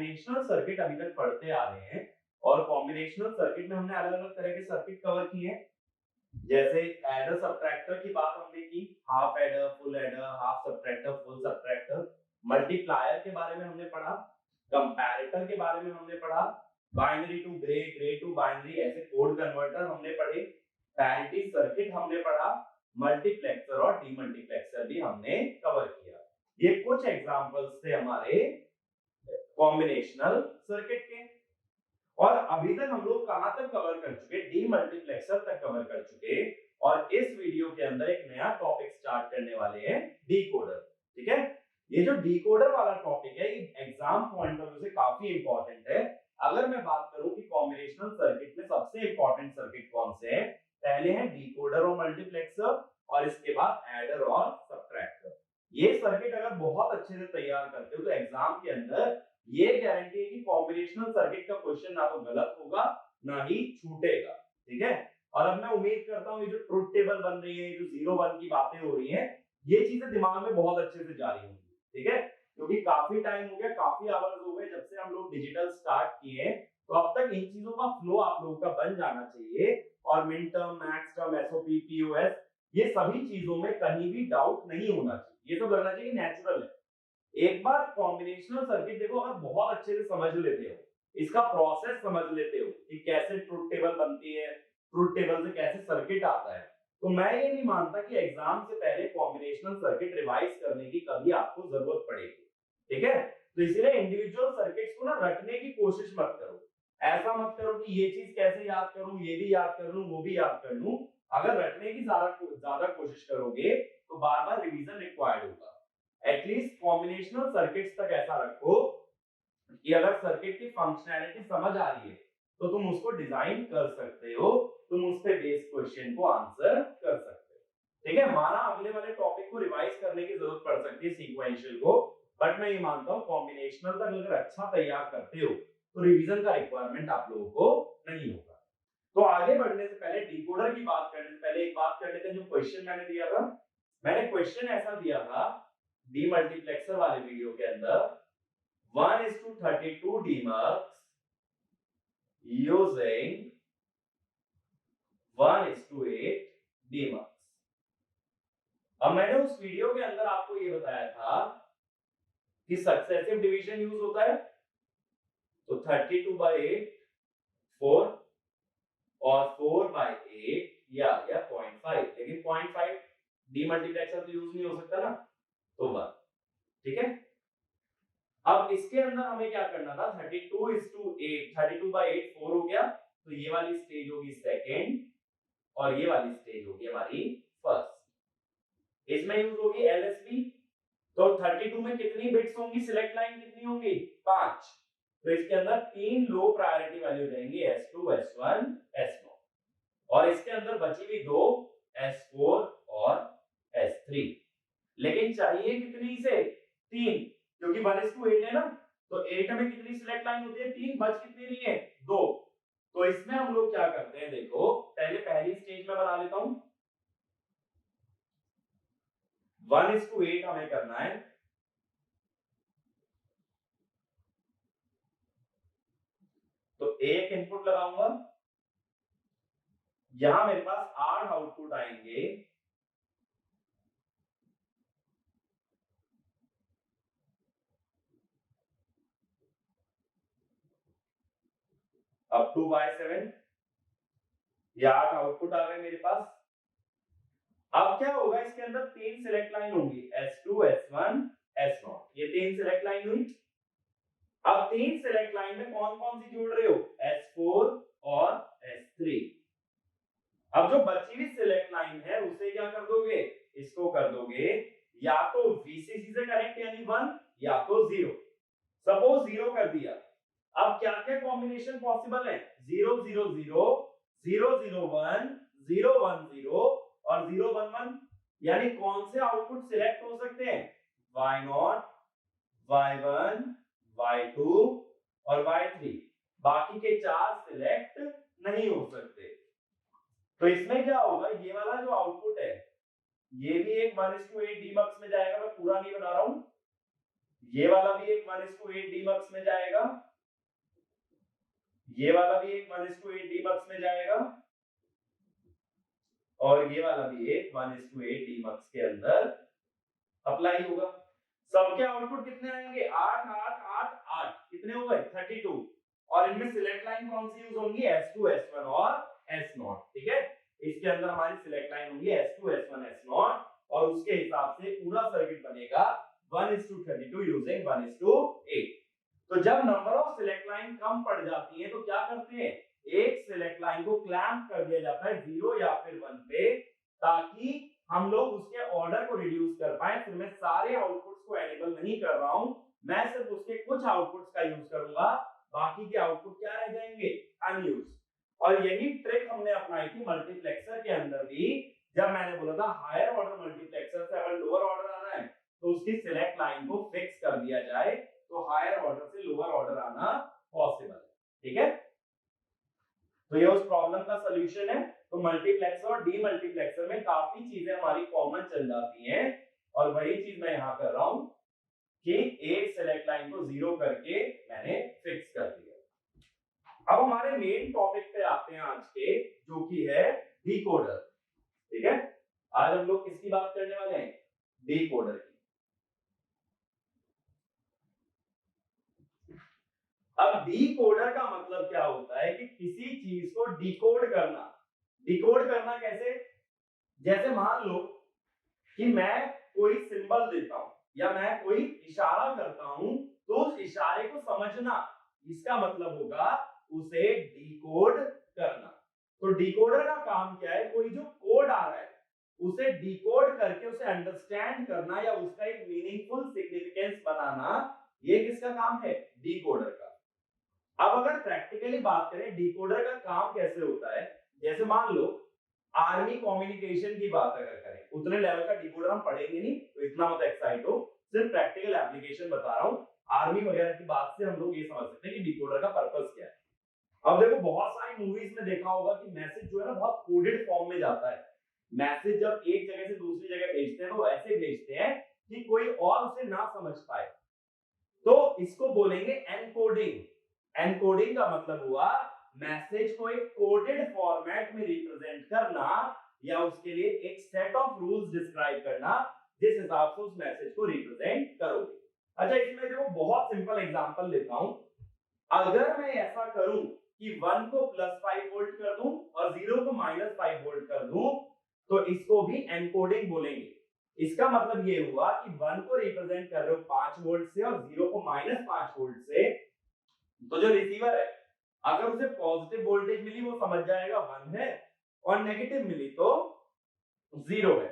Combinational circuit अभी तक पढ़ते आ रहे हैं और कॉम्बिनेशनल सर्किट में हमने अलग-अलग तरह के सर्किट कवर किए हैं। जैसे एडर सब्ट्रैक्टर की बात हमने की, half adder, full adder, half subtractor, full subtractor. Multiplier के बारे में हमने पढ़ा, कंपैरेटर के बारे में हमने पढ़ा, binary to Gray, Gray to binary ऐसे कोड कन्वर्टर हमने पढ़े, पैरिटी सर्किट हमने पढ़ा, मल्टीप्लेक्सर और डीमल्टीप्लेक्सर भी हमने कवर किया। ये कुछ एग्जांपल्स थे हमारे कॉम्बिनेशनल सर्किट के। और अभी तक हम लोग कहां तक कवर कर चुके, डीमल्टीप्लेक्सर तक कवर कर चुके। और इस वीडियो के अंदर एक नया टॉपिक स्टार्ट करने वाले हैं, डीकोडर। ठीक है, ये जो डीकोडर वाला टॉपिक है ये एग्जाम पॉइंट ऑफ व्यू से काफी इंपॉर्टेंट है। अगर मैं बात करूं कि कॉम्बिनेशनल सर्किट में सबसे इंपॉर्टेंट सर्किट कौन से हैं, पहले है डीकोडर और मल्टीप्लेक्सर और इसके बाद एडर और सब्ट्रैक्टर। ये सर्किट अगर बहुत अच्छे से तैयार करते हो तो एग्जाम के अंदर ये गारंटी है कि कॉम्बिनेशनल सर्किट का क्वेश्चन ना तो गलत होगा ना ही छूटेगा। ठीक है, और अब मैं उम्मीद करता हूं ये जो ट्रुथ टेबल बन रही है, जो 0 1 की बातें हो रही हैं, ये चीजें दिमाग में बहुत अच्छे से जा रही होंगी। ठीक है, क्योंकि काफी टाइम हो गया, काफी आवर्स हो गए जब से हम लोग डिजिटल स्टार्ट किए हैं, तो अब तक इन चीजों का फ्लो आप लोगों का बन जाना चाहिए। और mid term, max term, SOP, POS, ये सभी चीजों में कहीं भी डाउट नहीं होना चाहिए, ये सब लगना चाहिए नेचुरल है। एक बार कॉम्बिनेशनल सर्किट देखो, अगर बहुत अच्छे से समझ लेते हो, इसका प्रोसेस समझ लेते हो कि कैसे ट्रुथ टेबल बनती है, ट्रुथ टेबल से कैसे सर्किट आता है, तो मैं ये नहीं मानता कि एग्जाम से पहले कॉम्बिनेशनल सर्किट रिवाइज करने की कभी आपको जरूरत पड़ेगी। ठीक है, तो इसीलिए इंडिविजुअल सर्किट्स को ना रटने की कोशिश मत करो। ऐसा मत करो कि ये चीज कैसे याद करूं, ये भी याद कर लूं, वो भी याद कर लूं। अगर रटने की ज्यादा कोशिश करोगे तो बार बार रिवीजन रिक्वायर्ड होगा। एटलीस्ट कॉम्बिनेशनल सर्किट्स तक ऐसा रखो कि अगर सर्किट की फंक्शनैलिटी समझ आ रही है तो तुम उसको डिजाइन कर सकते हो, तुम उस पे बेस्ड क्वेश्चन को आंसर कर सकते हो। ठीक है, माना अगले वाले टॉपिक को रिवाइज करने की जरूरत पड़ सकती है, सीक्वेंशियल को, बट मैं ये मानता हूं कॉम्बिनेशनल तक अगर अच्छा तैयार करते हो तो रिवीजन का रिक्वायरमेंट आप लोगों को नहीं होगा। तो आगे बढ़ने से पहले, डीकोडर की बात करने से पहले एक बात कर लेते हैं, जो क्वेश्चन मैंने दिया था, मैंने क्वेश्चन ऐसा दिया था डीमल्टीप्लेक्सर वाले वीडियो के अंदर, 1:32 डीमक्स using 1:8 डीमक्स। अब मैंने उस वीडियो के अंदर आपको ये बताया था कि सक्सेसिव डिवीजन यूज होता है, तो 32/8 4 और 4/8 ये आ गया 0.5, लेकिन 0.5 डीमल्टीप्लेक्सर तो यूज नहीं हो सकता ना, तो 1। ठीक है, अब इसके अंदर हमें क्या करना था, 32:8, 32/8 4 हो गया, तो ये वाली स्टेज होगी सेकेंड और ये वाली स्टेज होगी हमारी फर्स्ट। इसमें यूज होगी एलएसबी, तो 32 में कितनी बिट्स होंगी, सिलेक्ट लाइन कितनी होंगी, 5, तो इसके अंदर 3 लो प्रायोरिटी वैल्यू रहेंगी, S2, S1, S0, और इसके अंदर बची हुई 2 S4 और S3। लेकिन चाहिए कितनी से, 3, क्योंकि 1:8 है ना, तो 8 में कितनी सिलेक्ट लाइन होती है, 3, बच कितनी रही है, 2। तो इसमें हम लोग क्या करते हैं, देखो पहले पहली स्टेज में बना लेता हूं, 1:8 हमें करना है, तो एक इनपुट लगाऊंगा, यहां मेरे पास 8 आउटपुट आएंगे, अब 2/7, ये 8 आउटपुट आ गए मेरे पास। अब क्या होगा, इसके अंदर 3 सिलेक्ट लाइन होंगी, S2, S1, S0, ये 3 सिलेक्ट लाइन हुई। अब 3 सिलेक्ट लाइन में कौन कौन सी जोड़ रहे हो, S4 और S3। अब जो बची हुई सिलेक्ट लाइन है उसे क्या कर दोगे, इसको कर दोगे या तो VCC से कनेक्ट यानी 1, या तो 0। सपोज 0 कर दिया, अब क्या क्या कॉम्बिनेशन पॉसिबल है, 0 0 0, 0 0 1, 0 1 0 और 0 1 1, यानी कौन से आउटपुट सिलेक्ट हो सकते हैं, Y0, Y1, Y2 और Y3, बाकी के 4 सिलेक्ट नहीं हो सकते। तो इसमें क्या होगा, ये वाला जो आउटपुट है ये भी एक 1:8 डीमक्स में जाएगा, मैं पूरा नहीं बना रहा हूं, ये वाला भी एक 1:8 डीमक्स में जाएगा, ये वाला भी एक 1:8 डीमक्स में जाएगा, और ये वाला भी एक 1:8 डीमक्स के अंदर अप्लाई होगा। सबके आउटपुट कितने आएंगे? 8 8 8 8, कितने हो गए? 32। और इनमें सिलेक्ट लाइन कौन सी यूज होंगी? S2 S1 और S0, ठीक है। इसके अंदर हमारी सिलेक्ट लाइन होंगी S2 S1 S0, और उसके हिसाब से पूरा सर्किट बनेगा 1:32 यूजिंग 1:8। तो जब नंबर ऑफ सिलेक्ट लाइन कम पड़ जाती है तो क्या करते हैं? एक सिलेक्ट लाइन को क्लैंप कर दिया जाता है 0 या फिर 1 पे, ताकि हम लोग उसके ऑर्डर को रिड्यूस कर पाए। फिर मैं सारे आउटपुट्स को एनेबल नहीं कर रहा हूं, मैं सिर्फ उसके कुछ आउटपुट्स का यूज करूंगा, बाकी के आउटपुट क्या रह जाएंगे? अनयूज। और यही ट्रिक हमने अपनाई थी मल्टीप्लेक्सर के अंदर भी, जब मैंने बोला था हायर ऑर्डर मल्टीप्लेक्सर से अगर लोअर ऑर्डर आना है तो उसकी सिलेक्ट लाइन को फिक्स कर दिया जाए, तो हायर ऑर्डर से लोअर ऑर्डर आना पॉसिबल है, ठीक है। तो ये उस प्रॉब्लम का सॉल्यूशन है। तो मल्टीप्लेक्सर और डीमल्टीप्लेक्सर में काफी चीजें हमारी कॉमन चल जाती हैं, और वही चीज मैं यहां कर रहा हूं कि एक सिलेक्ट लाइन को 0 करके मैंने फिक्स कर दिया। अब हमारे मेन टॉपिक पे आते हैं आज के, जो कि है डिकोडर, ठीक है। आज हम लोग किसकी बात करने वाले हैं? डिकोडर की। अब डिकोडर का मतलब क्या होता है कि किसी चीज को डिकोड करना। डिकोड करना कैसे? जैसे मान लो कि मैं कोई सिंबल देता हूं या मैं कोई इशारा करता हूं, तो उस इशारे को समझना, इसका मतलब होगा उसे डिकोड करना। तो डिकोडर का काम क्या है? कोई जो कोड आ रहा है उसे डिकोड करके उसे अंडरस्टैंड करना या उसका एक मीनिंगफुल सिग्निफिकेंस बनाना, ये किसका काम है? डिकोडर का। अब अगर प्रैक्टिकली बात करें डिकोडर का काम कैसे होता है, जैसे मान लो आर्मी कम्युनिकेशन की बात अगर करें, उतने लेवल का डिकोडर हम पढ़ेंगे नहीं, तो इतना मत एक्साइट हो, सिर्फ प्रैक्टिकल एप्लीकेशन बता रहा हूं। आर्मी वगैरह की बात से हम लोग ये समझ सकते हैं कि डिकोडर का पर्पस क्या है। अब देखो बहुत सारी मूवीज में देखा होगा कि मैसेज जो है ना बहुत कोडेड फॉर्म में जाता है। मैसेज जब एक जगह से दूसरी जगह भेजते हैं तो ऐसे भेजते हैं कि कोई और उसे ना समझ पाए, तो इसको बोलेंगे एनकोडिंग। एनकोडिंग का मतलब हुआ मैसेज को एक कोडेड फॉर्मेट में रिप्रेजेंट करना, या उसके लिए एक सेट ऑफ रूल्स डिस्क्राइब करना जिस हिसाब से उस मैसेज को रिप्रेजेंट करोगे। अच्छा, इसमें देखो बहुत सिंपल एग्जांपल लेता हूं। अगर मैं ऐसा करूं कि 1 को +5 वोल्ट कर दूं और 0 को -5 वोल्ट कर दूं, तो इसको भी एनकोडिंग बोलेंगे। इसका मतलब ये हुआ कि 1 को रिप्रेजेंट कर रहे हो 5 वोल्ट से और 0 को -5 वोल्ट से, तो जो रिसीवर है अगर उसे पॉजिटिव वोल्टेज मिली वो समझ जाएगा 1 है, और नेगेटिव मिली तो 0 है।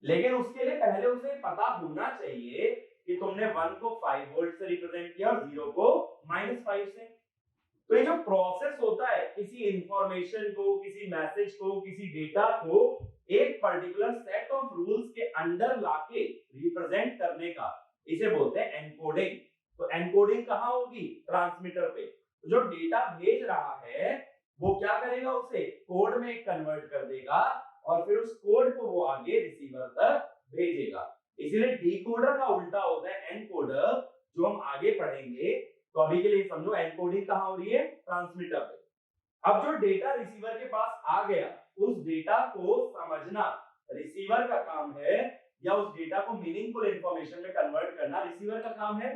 लेकिन उसके लिए पहले उसे पता होना चाहिए कि तुमने 1 को 5 वोल्ट से रिप्रेजेंट किया और 0 को -5 से। तो ये जो प्रोसेस होता है किसी इंफॉर्मेशन को, किसी मैसेज को, किसी डेटा को एक पर्टिकुलर सेट ऑफ रूल्स के अंडर लाके रिप्रेजेंट करने का, इसे बोलते हैं एनकोडिंग। तो एनकोडिंग कहां होगी? ट्रांसमीटर पे। तो जो डेटा भेज रहा है वो क्या करेगा? उसे कोड में कन्वर्ट कर देगा और फिर उस कोड को वो आगे रिसीवर तक भेजेगा। इसीलिए डिकोडर का उल्टा होता है एनकोडर, जो हम आगे पढ़ेंगे। तो अभी के लिए समझो एनकोडिंग कहां हो रही है? ट्रांसमीटर पे। अब जो डेटा रिसीवर के पास आ गया उस डेटा को समझना रिसीवर का काम है, या उस डेटा को मीनिंगफुल इंफॉर्मेशन में कन्वर्ट करना रिसीवर का काम है।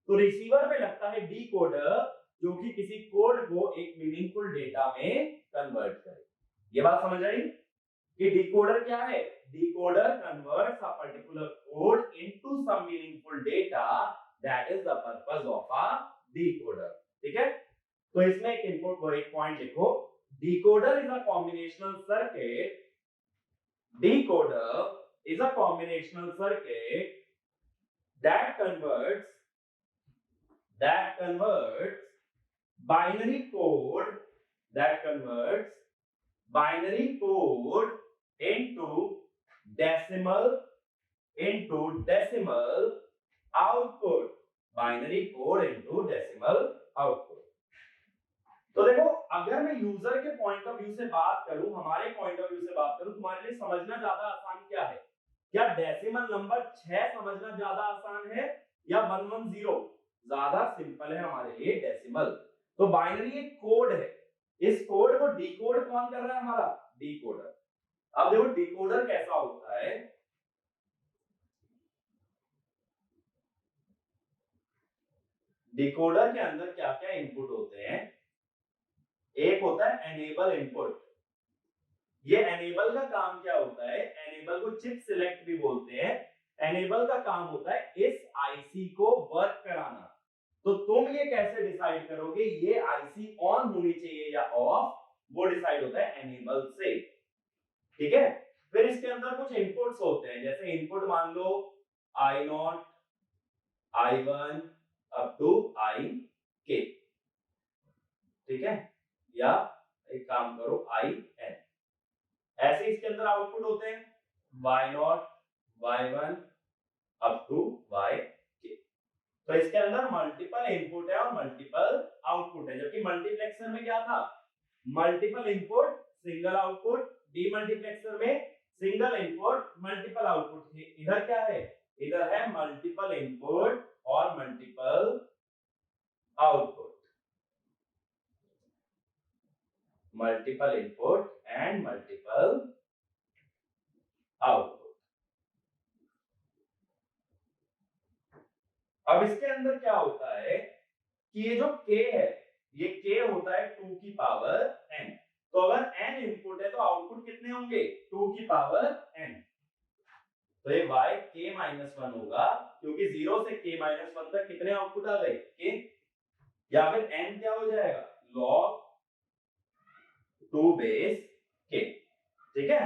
तो रिसीवर में लगता है डिकोडर, जो कि किसी कोड को एक मीनिंगफुल डेटा में कन्वर्ट करे। ये बात समझ आई कि डिकोडर क्या है? Decoder converts a particular code into some meaningful data, that is the purpose of a decoder, ठीक है। तो इसमें एक इनपुट एक पॉइंट लिखो, decoder is a combinational circuit, decoder is a combinational circuit that converts binary code into decimal output, binary code into decimal output। तो देखो अगर मैं यूजर के पॉइंट ऑफ व्यू से बात करूं, हमारे पॉइंट ऑफ व्यू से बात करूं, तुम्हारे लिए समझना ज्यादा आसान क्या है? क्या डेसिमल नंबर 6 समझना ज्यादा आसान है या 110, ज्यादा सिंपल है हमारे लिए डेसिमल। तो बाइनरी एक कोड है, इस कोड को डिकोड कौन कर रहा है? हमारा डिकोडर। अब देखो डिकोडर कैसा होता है, डिकोडर के अंदर क्या क्या इनपुट होते हैं। एक होता है एनेबल इनपुट। ये एनेबल का काम क्या होता है? एनेबल को चिप सिलेक्ट भी बोलते हैं। एनेबल का काम होता है इस आईसी को वर्क कराना। तो तुम ये कैसे डिसाइड करोगे ये आईसी ऑन होनी चाहिए या ऑफ? वो डिसाइड होता है एनेबल से, ठीक है। फिर इसके अंदर कुछ इनपुट्स होते हैं, जैसे इनपुट मान लो i0, i1 up to ik, ठीक है, या एक काम करो in। ऐसे इसके अंदर आउटपुट होते हैं y0, y1 up to yk। तो इसके अंदर मल्टीपल इनपुट है और मल्टीपल आउटपुट है, जबकि मल्टीप्लेक्सर में क्या था? Multiple input single output, demultiplexer में सिंगल इनपुट मल्टीपल आउटपुट। इधर क्या है? इधर है मल्टीपल इनपुट और multiple output, multiple input and multiple output. अब इसके अंदर क्या होता है कि ये जो k है, ये k होता है 2 की पावर n। तो अगर n इनपुट है तो आउटपुट कितने होंगे? 2 की पावर n। तो ये y k-1 होगा, क्योंकि 0 से k-1 तक कितने आउटपुट आ गए? k। या फिर n क्या हो जाएगा? log 2 बेस k, ठीक है।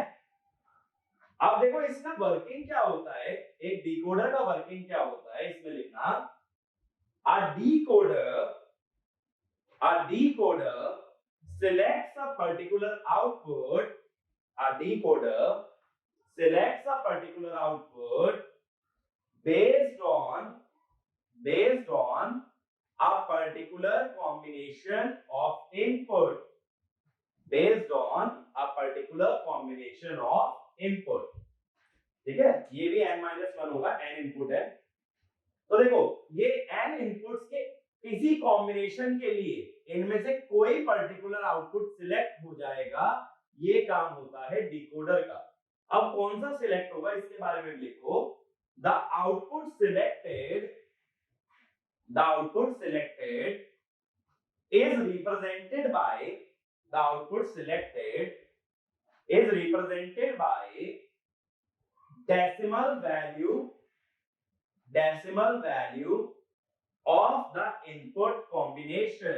अब देखो इसका वर्किंग क्या होता है, एक डिकोडर का वर्किंग क्या होता है, इसमें लिखना a decoder selects a particular output, a decoder selects a particular output based on a particular combination of input, based on a particular combination of input, ठीक है। ये भी n-1 होगा, n इनपुट है। तो देखो ये n इनपुट्स के किसी कॉम्बिनेशन के लिए इनमें से कोई पर्टिकुलर आउटपुट सिलेक्ट हो जाएगा, ये काम होता है डिकोडर का। अब कौन सा सिलेक्ट होगा इसके बारे में लिखो, the output selected is represented by decimal value of the input combination,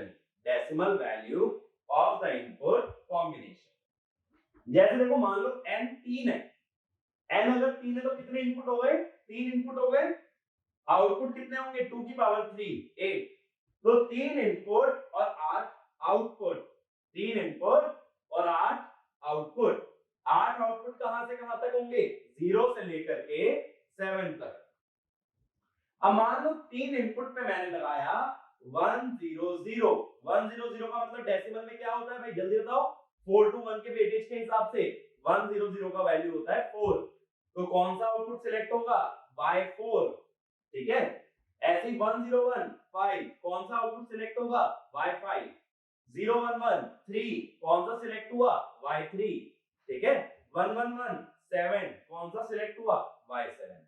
जैसे देखो मान लो n 3 है, n अगर 3 है तो कितने इनपुट हो गए? 3 इनपुट हो गए। आउटपुट कितने होंगे? 2 की पावर 3 8। तो 3 इनपुट और 8 आउटपुट, 3 इनपुट और 8 आउटपुट। 8 आउटपुट कहां से कहां तक होंगे? 0 से लेकर के 7 तक। अब मान लो 3 इनपुट पे मैंने लगाया 100। 100 का मतलब डेसिमल में क्या होता है भाई, जल्दी बताओ? 4 to 1 के वेटेज के हिसाब से 100 का वैल्यू होता है 4। तो कौन सा आउटपुट सिलेक्ट होगा? y4, ठीक है। ऐसे ही 1015 कौन सा आउटपुट सिलेक्ट होगा? y5। 011 3 कौन सा सिलेक्ट हुआ? y3, ठीक है। 111 7 कौन सा सिलेक्ट हुआ? y7।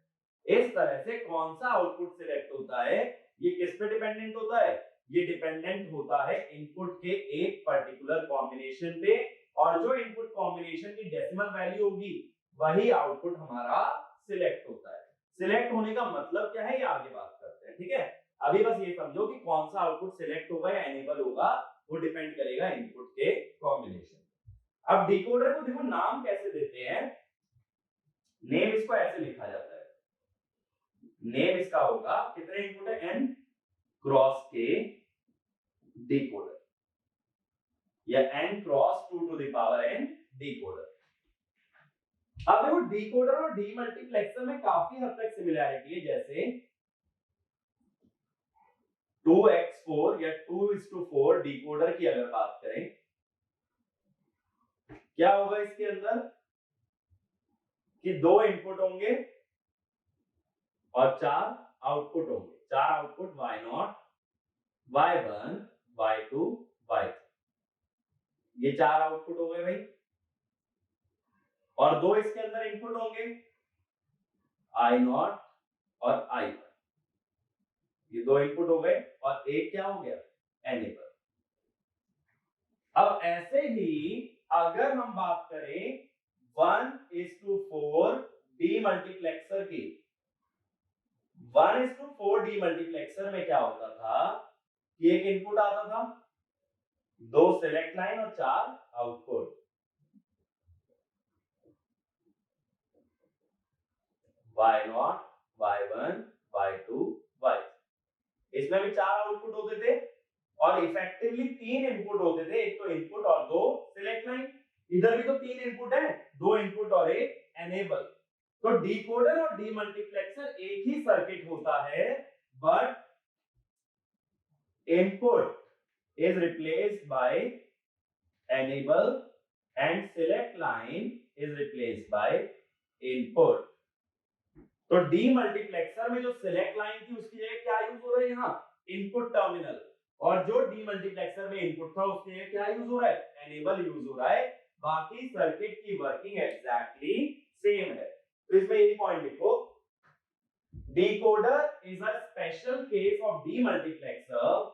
इस तरह से कौन सा आउटपुट सिलेक्ट होता है, ये किस पे डिपेंडेंट होता है? ये डिपेंडेंट होता है इनपुट के एक पर्टिकुलर कॉम्बिनेशन पे, और जो इनपुट कॉम्बिनेशन की डेसिमल वैल्यू होगी वही आउटपुट हमारा सिलेक्ट होता है। सिलेक्ट होने का मतलब क्या है ये आगे बात करते हैं, ठीक है। अभी बस ये समझो कि कौन सा आउटपुट सिलेक्ट होगा या एनेबल होगा वो डिपेंड करेगा इनपुट के कॉम्बिनेशन। अब डिकोडर को देखो नाम कैसे देते हैं, नेम इसको ऐसे लिखा जाता है, नेम इसका होगा कितने इनपुट है? n क्रॉस k डिकोडर, या n cross 2 to the power n decoder. अब देखो डिकोडर और डीमल्टीप्लेक्सर में काफी हद तक सिमिलैरिटी है, जैसे 2x4 या 2:4 डिकोडर की अगर बात करें, क्या होगा इसके अंदर कि 2 इनपुट होंगे और 4 आउटपुट होंगे। चार output y0, y1, y2, y3, ये चार आउटपुट हो गए भाई, और दो इसके अंदर इनपुट होंगे i0 और i1, ये दो इनपुट हो गए, और एक क्या हो गया, एनेबल। अब ऐसे ही अगर हम बात करें 1:4 डीमल्टीप्लेक्सर की, 1:4 डीमल्टीप्लेक्सर में क्या होता था कि एक इनपुट आता था, दो सिलेक्ट लाइन और चार output, y0, y1, y2, y3, इसमें भी चार आउटपुट होते थे और इफेक्टिवली तीन इनपुट होते थे, एक तो इनपुट और दो सिलेक्ट लाइन। इधर भी तो तीन इनपुट है, दो इनपुट और एक एनेबल। तो डिकोडर और डीमल्टीप्लेक्सर एक ही सर्किट होता है, but input is replaced by enable and select line is replaced by input। तो डीमल्टीप्लेक्सर में जो सिलेक्ट लाइन थी उसकी जगह क्या यूज हो रहा है, यहाँ इनपुट टर्मिनल, और जो डीमल्टीप्लेक्सर में इनपुट था उसकी जगह क्या यूज हो रहा है, एनेबल यूज हो रहा है। बाकी सर्किट की वर्किंग एग्जैक्टली सेम है। तो इसमें यही पॉइंट लिखो, decoder is a special case of demultiplexer,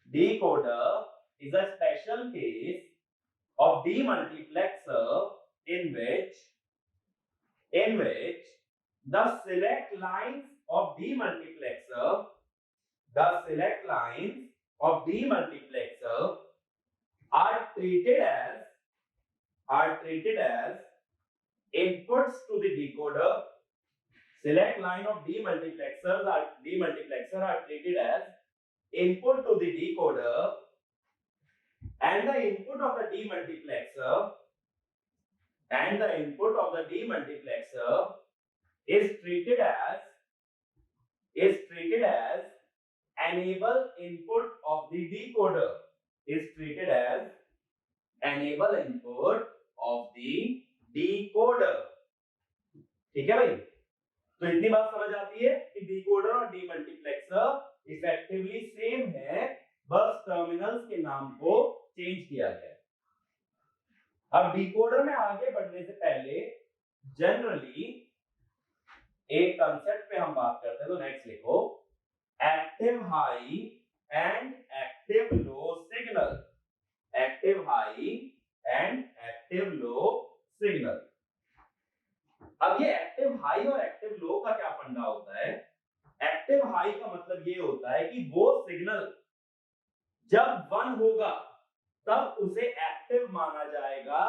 decoder is a special case of demultiplexer in which the select lines of demultiplexer are treated as inputs to the decoder. Select line of demultiplexer are treated as input to the decoder, and the input of the demultiplexer is treated as enable input of the decoder, ठीक है भाई। तो इतनी बात समझ आती है कि डिकोडर और डीमल्टीप्लेक्सर इफेक्टिवली सेम है, बस टर्मिनल्स के नाम को चेंज किया गया है। अब डिकोडर में आगे बढ़ने से पहले जनरली एक कांसेप्ट पे हम बात करते हैं, तो नेक्स्ट लिखो, active high and active low signal, active high and active low signal. अब ये एक्टिव हाई और एक्टिव लो का क्या फंडा होता है? एक्टिव हाई का मतलब ये होता है कि वो सिग्नल जब 1 होगा तब उसे एक्टिव माना जाएगा,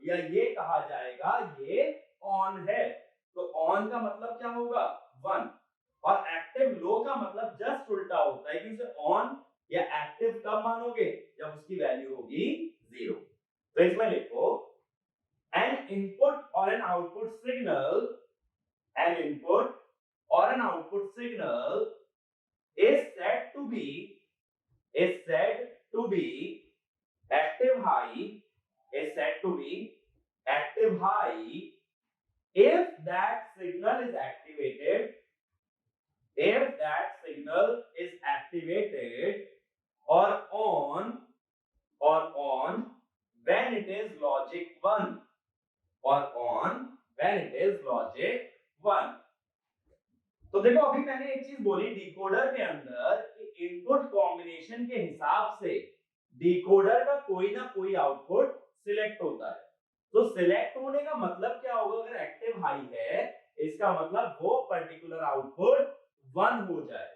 या ये कहा जाएगा ये ऑन है। तो ऑन का मतलब क्या होगा, 1, और एक्टिव लो का मतलब जस्ट उल्टा होता है कि उसे ऑन या एक्टिव कब मानोगे, जब उसकी वैल्यू होगी 0। तो इसमें लिखो, an input or an output signal is said to be active high if that signal is activated or on when it is logic 1, तो देखो अभी मैंने एक चीज बोली डिकोडर के अंदर कि इनपुट कॉम्बिनेशन के हिसाब से डिकोडर का कोई ना कोई आउटपुट सिलेक्ट होता है। तो सिलेक्ट होने का मतलब क्या होगा, अगर एक्टिव हाई है इसका मतलब वो पर्टिकुलर आउटपुट 1 हो जाए,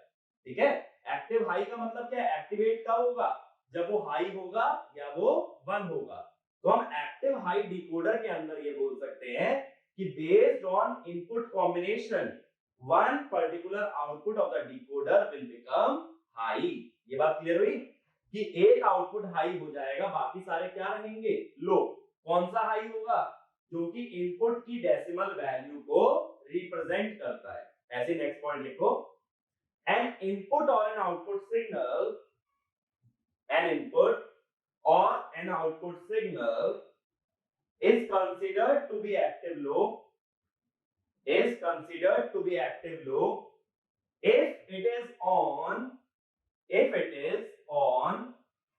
ठीक है। एक्टिव हाई का मतलब क्या है, एक्टिवेट कब होगा, जब वो हाई होगा या वो 1 होगा। तो हम एक्टिव हाई डिकोडर के अंदर ये बोल सकते हैं कि based on input combination one particular output of the decoder will become high। ये बात क्लियर हुई कि एक आउटपुट हाई हो जाएगा, बाकी सारे क्या रहेंगे, लो। कौन सा हाई होगा, जो कि इनपुट की डेसिमल वैल्यू को रिप्रेजेंट करता है। ऐसे नेक्स्ट पॉइंट लिखो, an input or an output signal is considered to be active low if it is on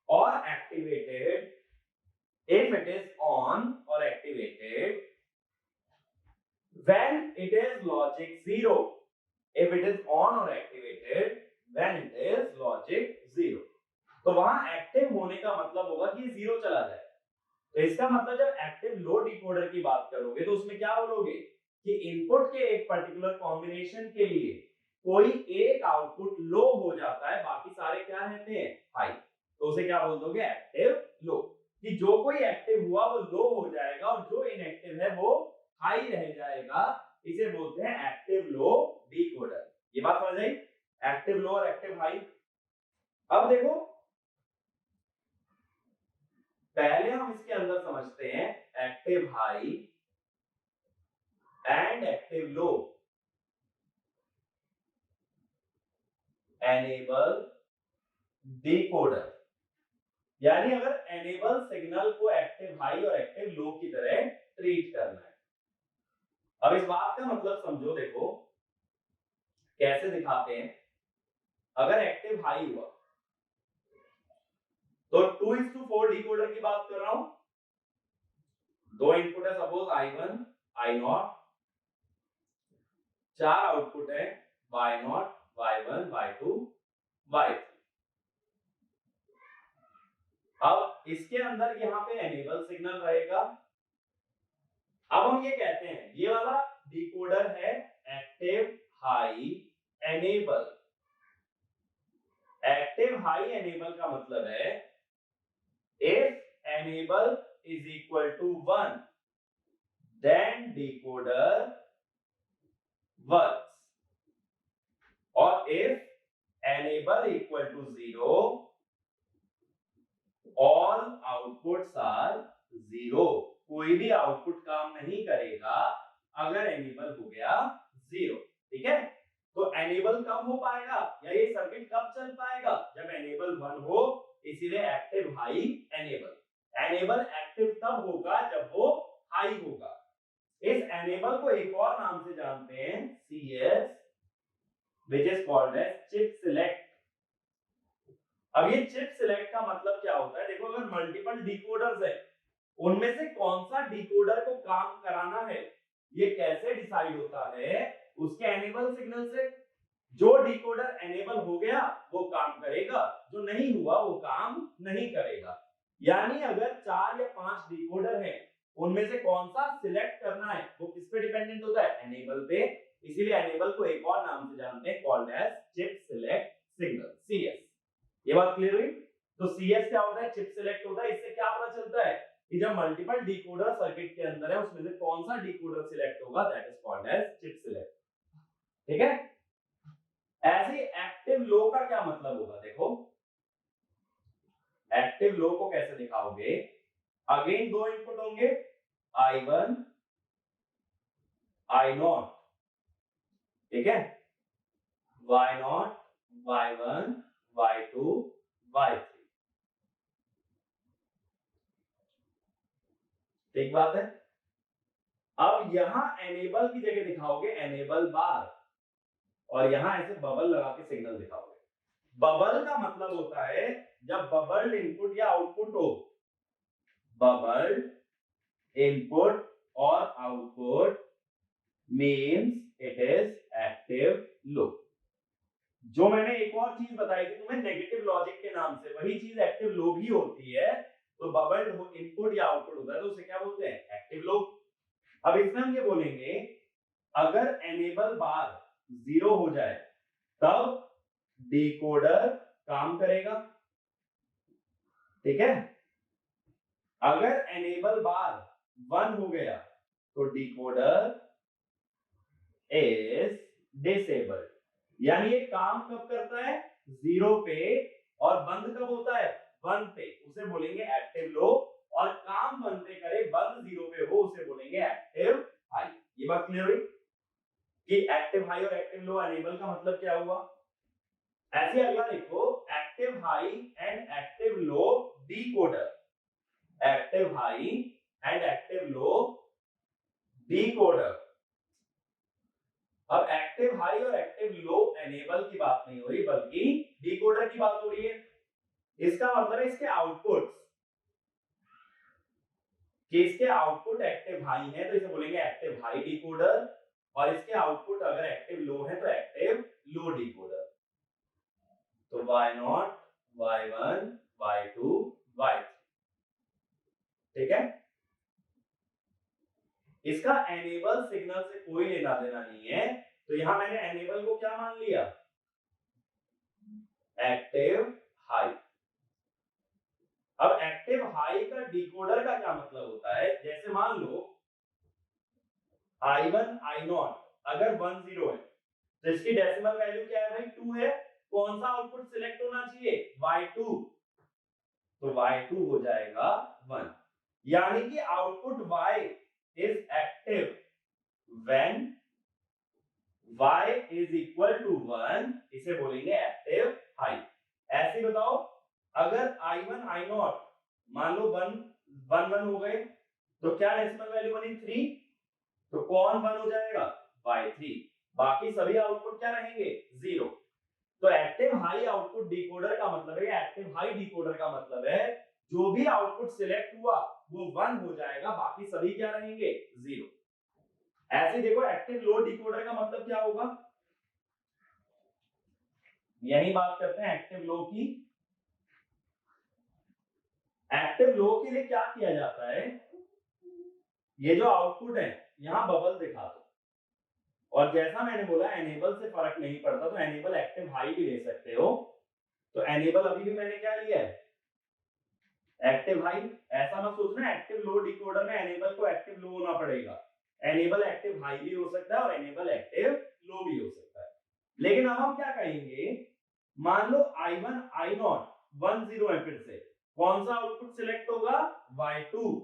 or activated, if it is on or activated when it is logic 0, if it is on or activated when it is logic 0, तो वहां active होने का मतलब होगा कि 0 चला जाए। तो इसका मतलब जब एक्टिव लो डिकोडर की बात करोगे तो उसमें क्या बोलोगे कि इनपुट के एक पर्टिकुलर कॉम्बिनेशन के लिए कोई एक आउटपुट लो हो जाता है, बाकी सारे क्या रहते हैं, हाई। तो उसे क्या बोल दोगे, एक्टिव लो। कि जो कोई एक्टिव हुआ वो लो हो जाएगा और जो इनएक्टिव है वो हाई रह जाएगा, इसे बोलते हैं एक्टिव लो डिकोडर। ये बात समझ आई, एक्टिव लो और एक्टिव हाई। अब देखो पहले हम इसके अंदर समझते हैं active high and active low. Enable decoder, यानी अगर एनेबल सिग्नल को एक्टिव हाई और एक्टिव लो की तरह ट्रीट करना है। अब इस बात का मतलब समझो, देखो कैसे दिखाते हैं। अगर एक्टिव हाई हुआ तो 2:4 डिकोडर की बात कर रहा हूं। दो इनपुट है, सपोज I1 I0, चार आउटपुट है Y0 Y1 Y2 Y3। अब इसके अंदर यहां पे एनेबल सिग्नल रहेगा। अब हम ये कहते हैं ये वाला डिकोडर है active high enable. Active high enable का मतलब है if enable is equal to 1 then decoder works, और if enable equal to 0 all outputs are 0। कोई भी आउटपुट काम नहीं करेगा अगर एनेबल हो गया 0। ठीक है, तो एनेबल कब हो पाएगा या ये सर्किट कब चल पाएगा, जब एनेबल 1 हो। इसीलिए active high enable. Enable active तब होगा जब वो हाई होगा। इस एनेबल को एक और नाम से जानते हैं, CS, which is called as chip select. अब ये चिप सिलेक्ट का मतलब क्या होता है, देखो अगर मल्टीपल डिकोडर्स है उनमें से कौन सा डिकोडर को काम कराना है ये कैसे डिसाइड होता है, उसके एनेबल सिग्नल से। जो डिकोडर एनेबल हो गया वो काम करेगा, जो नहीं हुआ वो काम नहीं करेगा। यानी अगर 4 या 5 डिकोडर हैं उनमें से कौन सा सिलेक्ट करना है वो किस पे डिपेंडेंट होता है, एनेबल पे। इसीलिए एनेबल को एक और नाम से जानते हैं, called as chip select signal, CS। ये बात क्लियर हुई। तो CS क्या होता है, चिप सिलेक्ट होता है। इससे क्या पता चलता है कि जब मल्टीपल डिकोडर सर्किट के अंदर है उसमें से कौन सा डिकोडर सिलेक्ट होगा, that is called as chip select. ठीक है, ऐसे एक्टिव लो का क्या मतलब होगा, देखो एक्टिव लो को कैसे दिखाओगे। अगेन दो इनपुट होंगे I1 I0, ठीक है, Y0 Y1 Y2 Y3। ठीक बात है। अब यहां एनेबल की जगह दिखाओगे एनेबल बार, और यहां ऐसे बबल लगा के सिग्नल दिखाओगे। बबल का मतलब होता है जब बबल्ड इनपुट या आउटपुट हो। बबल्ड इनपुट और output means it is active low. जो मैंने एक और चीज बताई थी तुम्हें नेगेटिव लॉजिक के नाम से, वही चीज एक्टिव लो भी होती है। तो बबल्ड इनपुट या आउटपुट होता है तो उसे क्या बोलते हैं, एक्टिव लो। अब इसमें हम ये बोलेंगे अगर एनेबल बार 0 हो जाए तब डिकोडर काम करेगा। ठीक है, अगर एनेबल बार 1 हो गया तो डिकोडर इज डिसेबल्ड। यानी ये काम कब करता है, 0 पे, और बंद कब होता है, 1 पे। उसे बोलेंगे एक्टिव लो। और काम 1 पे करे, बंद 0 पे हो, उसे बोलेंगे एक्टिव हाई। ये बात क्लियर हुई कि एक्टिव हाई और एक्टिव लो एनेबल का मतलब क्या हुआ। ऐसे अगला देखो, active high and active low decoder. Active high and active low decoder. अब एक्टिव हाई और एक्टिव लो एनेबल की बात नहीं हो रही बल्कि डिकोडर की बात हो रही है। इसका मतलब है इसके आउटपुट कि इसके आउटपुट एक्टिव हाई है तो इसे बोलेंगे एक्टिव हाई डिकोडर, और इसके आउटपुट अगर एक्टिव लो है तो एक्टिव लो डिकोडर। तो y0, y1, y2, y3, ठीक है। इसका एनेबल सिग्नल से कोई लेना देना नहीं है, तो यहां मैंने एनेबल को क्या मान लिया, एक्टिव हाई। अब एक्टिव हाई का डिकोडर का क्या मतलब होता है, जैसे मान लो I1 I0 अगर 10 है तो इसकी डेसिमल वैल्यू क्या है भाई 2 है, कौन सा आउटपुट सिलेक्ट होना चाहिए y2, तो y2 हो जाएगा 1, यानी कि output y is active when y is equal to 1, इसे बोलेंगे एक्टिव हाई। ऐसे बताओ अगर I1 I0 मान लो 1 हो गए तो क्या डेसिमल वैल्यू बनी 3, तो कौन 1 हो जाएगा y3, बाकी सभी आउटपुट क्या रहेंगे 0। तो एक्टिव हाई आउटपुट डिकोडर का मतलब है, एक्टिव हाई डिकोडर का मतलब है जो भी आउटपुट सिलेक्ट हुआ वो 1 हो जाएगा, बाकी सभी क्या रहेंगे 0। ऐसे देखो एक्टिव लो डिकोडर का मतलब क्या होगा, यही बात करते हैं एक्टिव लो की। एक्टिव लो के लिए क्या किया जाता है, ये जो आउटपुट है यहां बबल दिखा दो, और जैसा मैंने बोला एनेबल से फर्क नहीं पड़ता, तो एनेबल एक्टिव हाई भी ले सकते हो। तो एनेबल अभी भी मैंने क्या लिया है एक्टिव हाई, ऐसा मत सोचना एक्टिव लो डिकोडर में एनेबल को एक्टिव लो होना पड़ेगा, एनेबल एक्टिव हाई भी हो सकता है और एनेबल एक्टिव लो भी हो सकता है। लेकिन अब हम क्या कहेंगे, मान लो I1 I0 10 है, फिर से कौन सा आउटपुट सिलेक्ट होगा y2,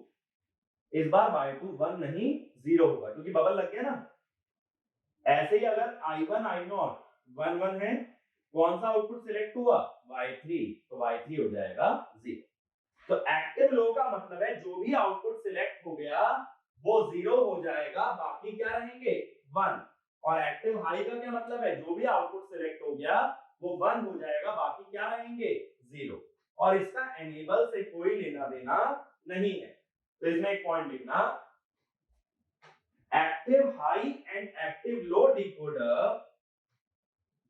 इस बार y2 1 नहीं 0 होगा क्योंकि बबल लग गया ना। ऐसे ही अगर I1 I0 1 है, कौन सा आउटपुट सिलेक्ट हुआ y3, तो y3 हो जाएगा 0। तो एक्टिव लो का मतलब है जो भी आउटपुट सिलेक्ट हो गया वो 0 हो जाएगा, बाकी क्या रहेंगे 1। और एक्टिव हाई का क्या मतलब है, जो भी आउटपुट सिलेक्ट हो गया वो 1 हो जाएगा, बाकी क्या रहेंगे 0। और इसका एनेबल से कोई लेना देना नहीं है। तो इसमें एक पॉइंट लिखना, active high and active low decoder,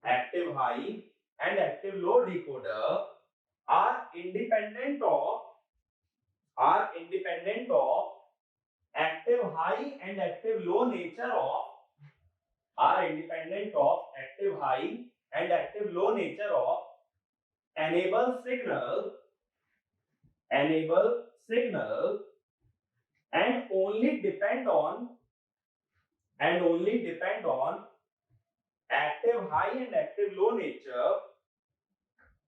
active high and active low decoder are independent of active high and active low nature of, are independent of active high and active low nature of enable signal and only depend on active high and active low nature,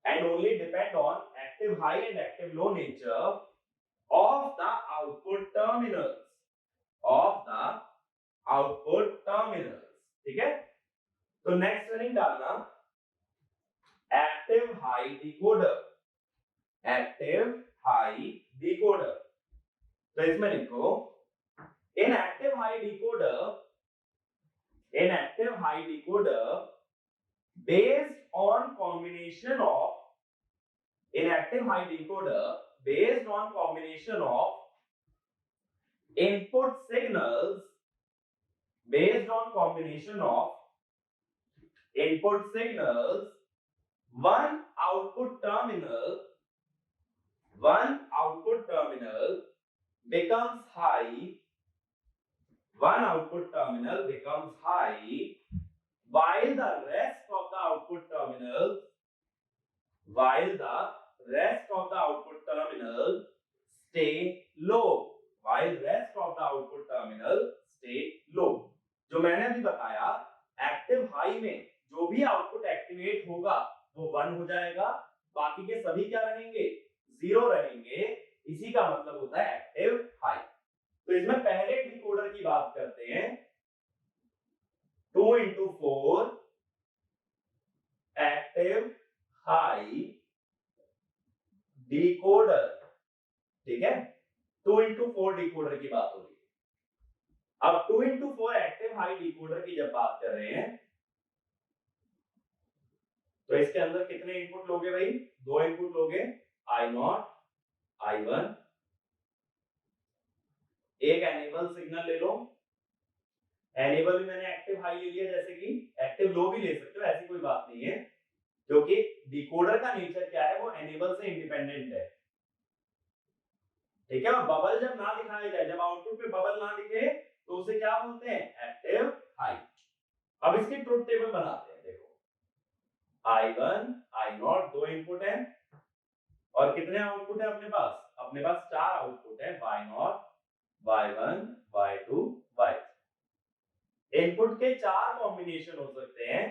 and only depend on active high and active low nature of the output terminals, ठीक है। तो next running डालना active high decoder, तो इसमें लिखो इन active high decoder based on combination of input signals, one output terminal becomes high, while the rest of the output terminal stay low, जो मैंने अभी बताया एक्टिव हाई में जो भी आउटपुट एक्टिवेट होगा वो 1 हो जाएगा, बाकी के सभी क्या रहेंगे 0 रहेंगे, इसी का मतलब होता है एक्टिव हाई। तो इसमें पहले डिकोडर की बात करते हैं, 2 into 4 एक्टिव हाई डिकोडर, ठीक है, 2 into 4 डिकोडर की बात हो रही है। अब 2 into 4 एक्टिव हाई डिकोडर की जब बात कर रहे हैं तो इसके अंदर कितने इनपुट लोगे भाई? 2 इनपुट लोगे, I0 I1, एक एनेबल सिग्नल ले लो। एनेबल भी मैंने एक्टिव हाई ले लिया, जैसे कि एक्टिव लो भी ले सकते हो, ऐसी कोई बात नहीं है, क्योंकि डिकोडर का नेचर क्या है, वो एनेबल से इंडिपेंडेंट है, ठीक है। और बबल जब ना दिखाया जाए, जब आउटपुट पे बबल ना दिखे तो उसे क्या बोलते हैं? Active high. अब इसकी ट्रुथ टेबल बनाते हैं, देखो I1 I0 दो इनपुट है और कितने आउटपुट है अपने पास? अपने पास 4 आउटपुट है, Y0 Y1 Y2 Y3। Input के 4 कॉम्बिनेशन हो सकते हैं।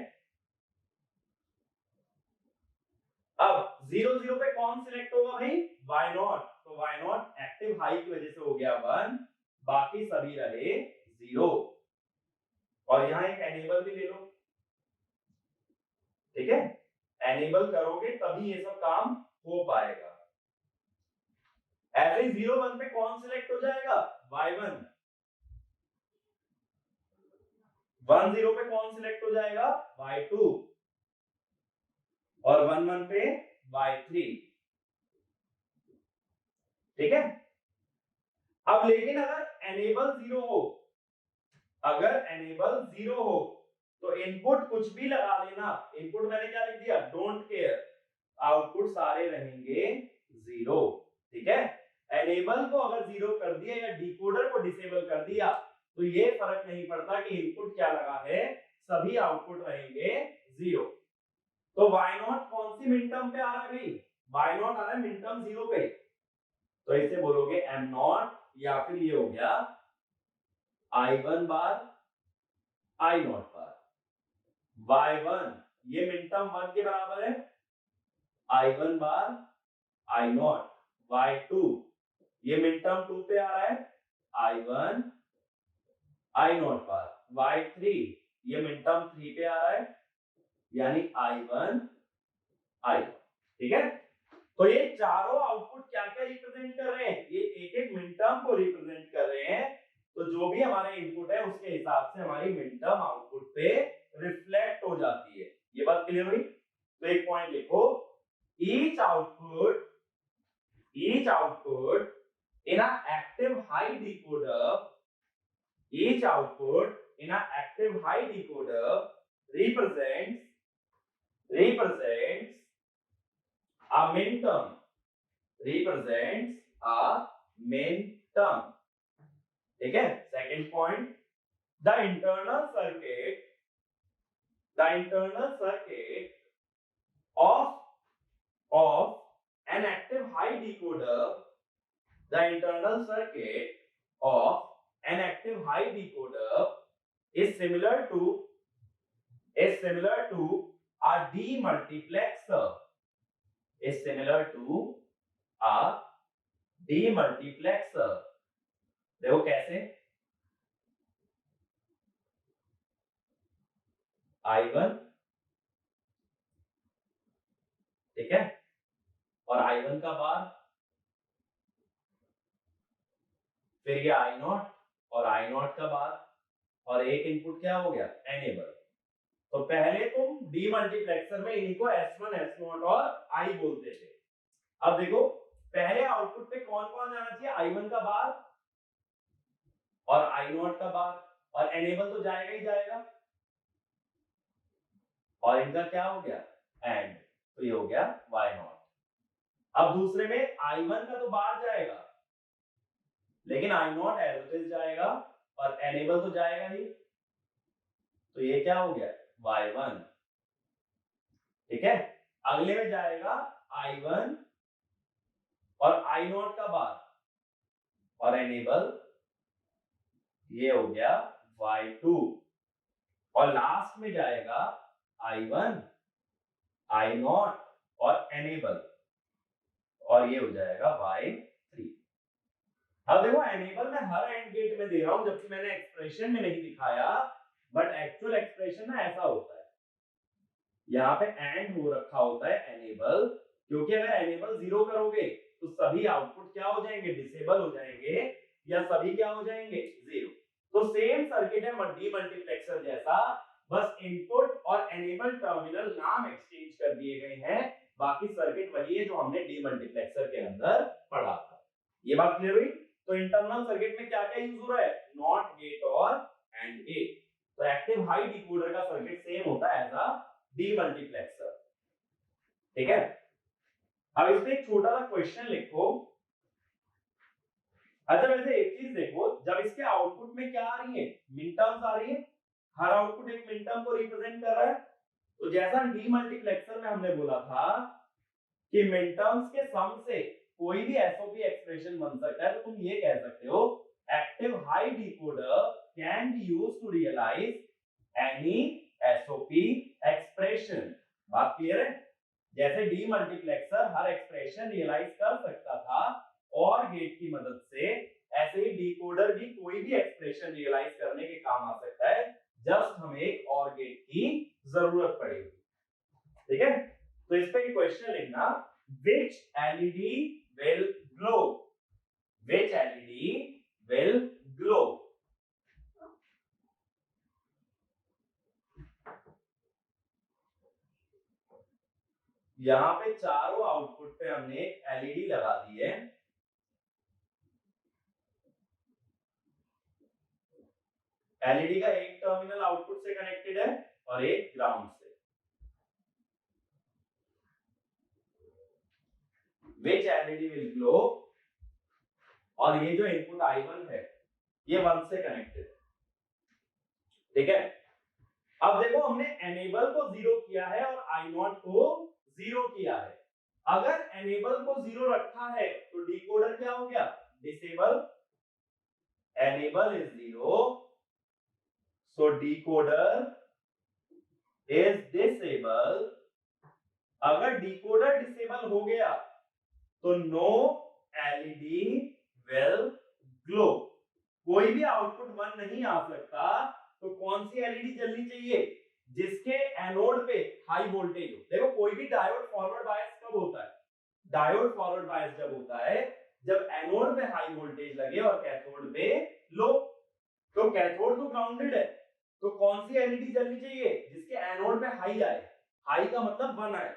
अब 0 0 पे कौन सिलेक्ट होगा भाई? Y0, तो Y0 एक्टिव हाई की वजह से हो गया 1, बाकी सभी रहे 0। और यहां एक एनेबल भी ले लो, ठीक है। एनेबल करोगे तभी ये सब काम हो पाएगा। ऐसे 0 1 पे कौन सिलेक्ट हो जाएगा? Y1। 1 0 पे कौन सिलेक्ट हो जाएगा? Y2। और 1 1 पे Y3, ठीक है। अब लेकिन अगर एनेबल 0 हो, अगर एनेबल 0 हो तो इनपुट कुछ भी लगा लेना, इनपुट मैंने क्या लिख दिया? डोंट केयर, आउटपुट सारे रहेंगे 0, ठीक है। एनेबल को अगर 0 कर दिया या डिकोडर को डिसेबल कर दिया तो ये फर्क नहीं पड़ता कि इनपुट क्या लगा है, सभी आउटपुट रहेंगे 0। तो Y0 कौन सी मिनटर्म पे आ रहा है भाई? Y0 आ रहा है मिनटर्म 0 पे, तो इसे बोलोगे M0, या फिर ये हो गया I1 बार I0 बार। Y1 ये मिनटर्म 1 के बराबर है, I1 बार I0। Y2 ये मिनटर्म 2 पे आ रहा है, I1 I0 बार। Y3 ये मिनटर्म 3 पे आ रहा है, यानी I1 I0, ठीक है। तो ये चारों आउटपुट क्या क्या रिप्रेजेंट कर रहे हैं? ये एक एक मिनटर्म को रिप्रेजेंट कर रहे हैं। तो जो भी हमारे इनपुट है उसके हिसाब से हमारी मिनटर्म आउटपुट पे रिफ्लेक्ट हो जाती है। ये बात क्लियर हुई? तो एक पॉइंट लिखो, each output in an active high decoder, each output in an active high decoder represents a minterm, ठीक है। Second point, the internal circuit of an active high decoder, the internal circuit of an active high decoder is similar to a demultiplexer, is similar to a demultiplexer। देखो कैसे, I1, ठीक है, और I1 का बार, फिर ये I0 और I0 का बार, और एक इनपुट क्या हो गया? एनेबल। तो पहले तुम डीमल्टीप्लेक्सर में इनको S1 S0 और I बोलते थे। अब देखो पहले आउटपुट पे कौन कौन जाना चाहिए? I1 का बार और I0 का बार, और एनेबल तो जाएगा ही जाएगा, और इनका क्या हो गया? एंड, तो ये हो गया Y0। अब दूसरे में I1 का तो बाहर जाएगा, लेकिन I0 एज जाएगा और एनेबल तो जाएगा ही, तो ये क्या हो गया? Y1, ठीक है। अगले में जाएगा I1 और I0 का बार और एनेबल, ये हो गया Y2, और लास्ट में जाएगा I1 I0 और एनेबल, और ये हो जाएगा Y3। अब देखो एनेबल मैं हर एंड गेट में दे रहा हूं, जबकि मैंने एक्सप्रेशन में नहीं दिखाया, बट एक्चुअल एक्सप्रेशन में ऐसा होता है, यहाँ पे एंड हो रखा होता है एनेबल, क्योंकि अगर एनेबल 0 करोगे तो सभी आउटपुट क्या हो जाएंगे? डिसेबल हो जाएंगे, या सभी क्या हो जाएंगे? 0। तो सेम सर्किट है डीमल्टीप्लेक्सर जैसा, बस इनपुट और एनेबल टर्मिनल नाम एक्सचेंज कर दिए गए हैं, बाकी सर्किट वही है जो हमने डीमल्टीप्लेक्सर के अंदर पढ़ा था। ये बात क्लियर हुई? तो इंटरनल सर्किट में क्या क्या यूज हो रहा है? नॉट गेट और एंड गेट। तो एक्टिव हाई डिकोडर का सर्किट सेम होता है एज अ डीमल्टीप्लेक्सर। ठीक है, अब इसमें एक छोटा सा क्वेश्चन लिखो। अच्छा वैसे एक चीज देखो, जब इसके आउटपुट में क्या आ रही है? मिन टर्म्स आ रही है। हर आउटपुट एक मिन टर्म को रिप्रेजेंट कर रहा है। तो जैसा डीमल्टीप्लेक्सर में हमने बोला था कि मिन टर्म्स के सम से कोई भी एसओपी एक्सप्रेशन बन सकता है, तो तुम ये कह सकते हो active high decoder can be used to realize any SOP expression. बात क्लियर है? जैसे डीमल्टीप्लेक्सर हर एक्सप्रेशन रियलाइज कर सकता था और गेट की मदद से, ऐसे ही डिकोडर भी कोई भी एक्सप्रेशन रियलाइज करने के काम आ सकता है, जस्ट हमें एक और गेट की जरूरत पड़ेगी। ठीक है, तो इस पे क्वेश्चन लिखना, which LED will glow? Which LED will glow? यहां पे चारों आउटपुट पे हमने एलईडी लगा दी है। एलईडी का एक टर्मिनल आउटपुट से कनेक्टेड है और एक ग्राउंड से। Which LED will glow? और ये जो इनपुट I1 है ये 1 से कनेक्टेड है। ठीक है, अब देखो हमने एनेबल को 0 किया है और I0 को 0 किया है। अगर एनेबल को 0 रखा है तो डिकोडर क्या हो गया? Disable. Enable is 0, so decoder is disable. अगर डिकोडर डिसेबल हो गया तो नो एलईडी विल ग्लो। कोई भी आउटपुट 1 नहीं आ सकता। तो कौन सी एलईडी जलनी चाहिए? जिसके एनोड पे हाई वोल्टेज हो। देखो कोई भी डायोड फॉरवर्ड बायस कब होता है? डायोड फॉरवर्ड बायस जब होता है जब एनोड पे हाई वोल्टेज लगे और कैथोड पे लो। तो कैथोड तो ग्राउंडेड है, तो कौन सी एलईडी जलनी चाहिए? जिसके एनोड पे हाई आए। हाई का मतलब 1 आए,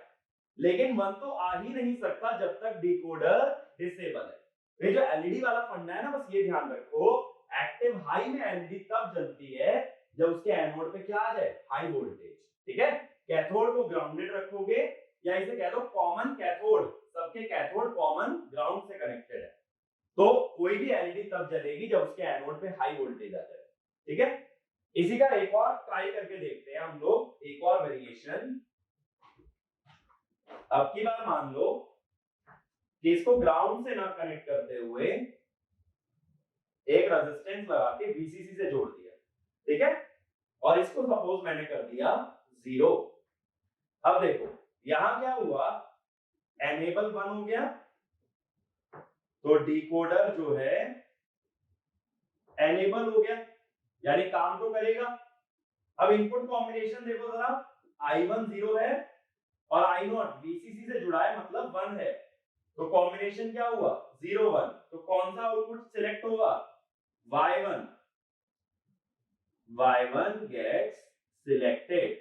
लेकिन 1 तो आ ही नहीं सकता जब तक डिकोडर डिसेबल है। ये जो एलईडी वाला फंडा है ना, बस ये ध्यान रखो, एक्टिव हाई में एलईडी तब जलती है जब उसके एनोड पे क्या आ जाए? High voltage. ठीक है, कैथोड को ग्राउंडेड रखोगे, या इसे कह दो कॉमन कैथोड, सबके कैथोड कॉमन ग्राउंड से कनेक्टेड है, तो कोई भी एलईडी तब जलेगी जब उसके एनोड पे हाई वोल्टेज आ जाए। ठीक है, इसी का एक और ट्राई करके देखते हैं हम लोग, एक और वेरिएशन। अब की बार मान लो कि इसको ग्राउंड से ना कनेक्ट करते हुए एक रेजिस्टेंस लगा के वीसीसी से जोड़ दिया। ठीक है, और इसको सपोज मैंने कर दिया 0। अब देखो यहां क्या हुआ? एनेबल 1 हो गया, तो डिकोडर जो है एनेबल हो गया, यानी काम तो करेगा। अब इनपुट कॉम्बिनेशन देखो जरा, I1 0 है और I0 VCC से जुड़ा है, मतलब 1 है, तो कॉम्बिनेशन क्या हुआ? 0 1। तो कौन सा आउटपुट सिलेक्ट होगा? Y1। Y1 गेट्स सिलेक्टेड,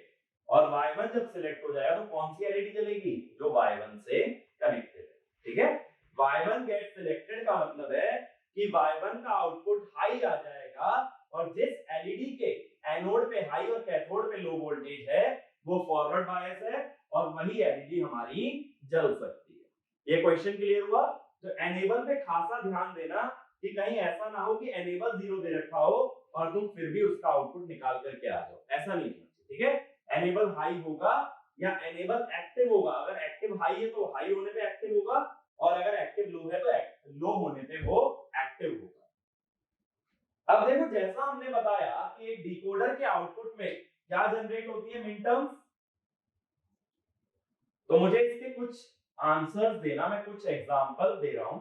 और Y1 जब सिलेक्ट हो जाएगा तो कौन सी एलईडी जलेगी? जो Y1 से कनेक्टेड है। ठीक है, Y1 गेट सिलेक्टेड का मतलब है कि Y1 का आउटपुट हाई आ जाएगा, और जिस एलईडी के एनोड पे हाई और कैथोड पे लो वोल्टेज है वो फॉरवर्ड बायस है, और वही एलईडी हमारी जल सकती है। ये क्वेश्चन क्लियर हुआ? तो एनेबल पे खासा ध्यान देना कि कहीं ऐसा ना हो कि एनेबल 0 दे रखा हो और तुम फिर भी उसका आउटपुट निकाल करके आ जाओ, ऐसा नहीं होना चाहिए। ठीक है, एनेबल हाई होगा या एनेबल एक्टिव होगा। अगर एक्टिव हाई है तो हाई होने पे एक्टिव होगा, और अगर एक्टिव लो है तो लो होने पे वो एक्टिव होगा। अब देखो जैसा हमने बताया कि एक डिकोडर के आउटपुट में क्या जनरेट होती है? मिन टर्म्स। तो मुझे इसके कुछ आंसर्स देना, मैं कुछ एग्जांपल दे रहा हूं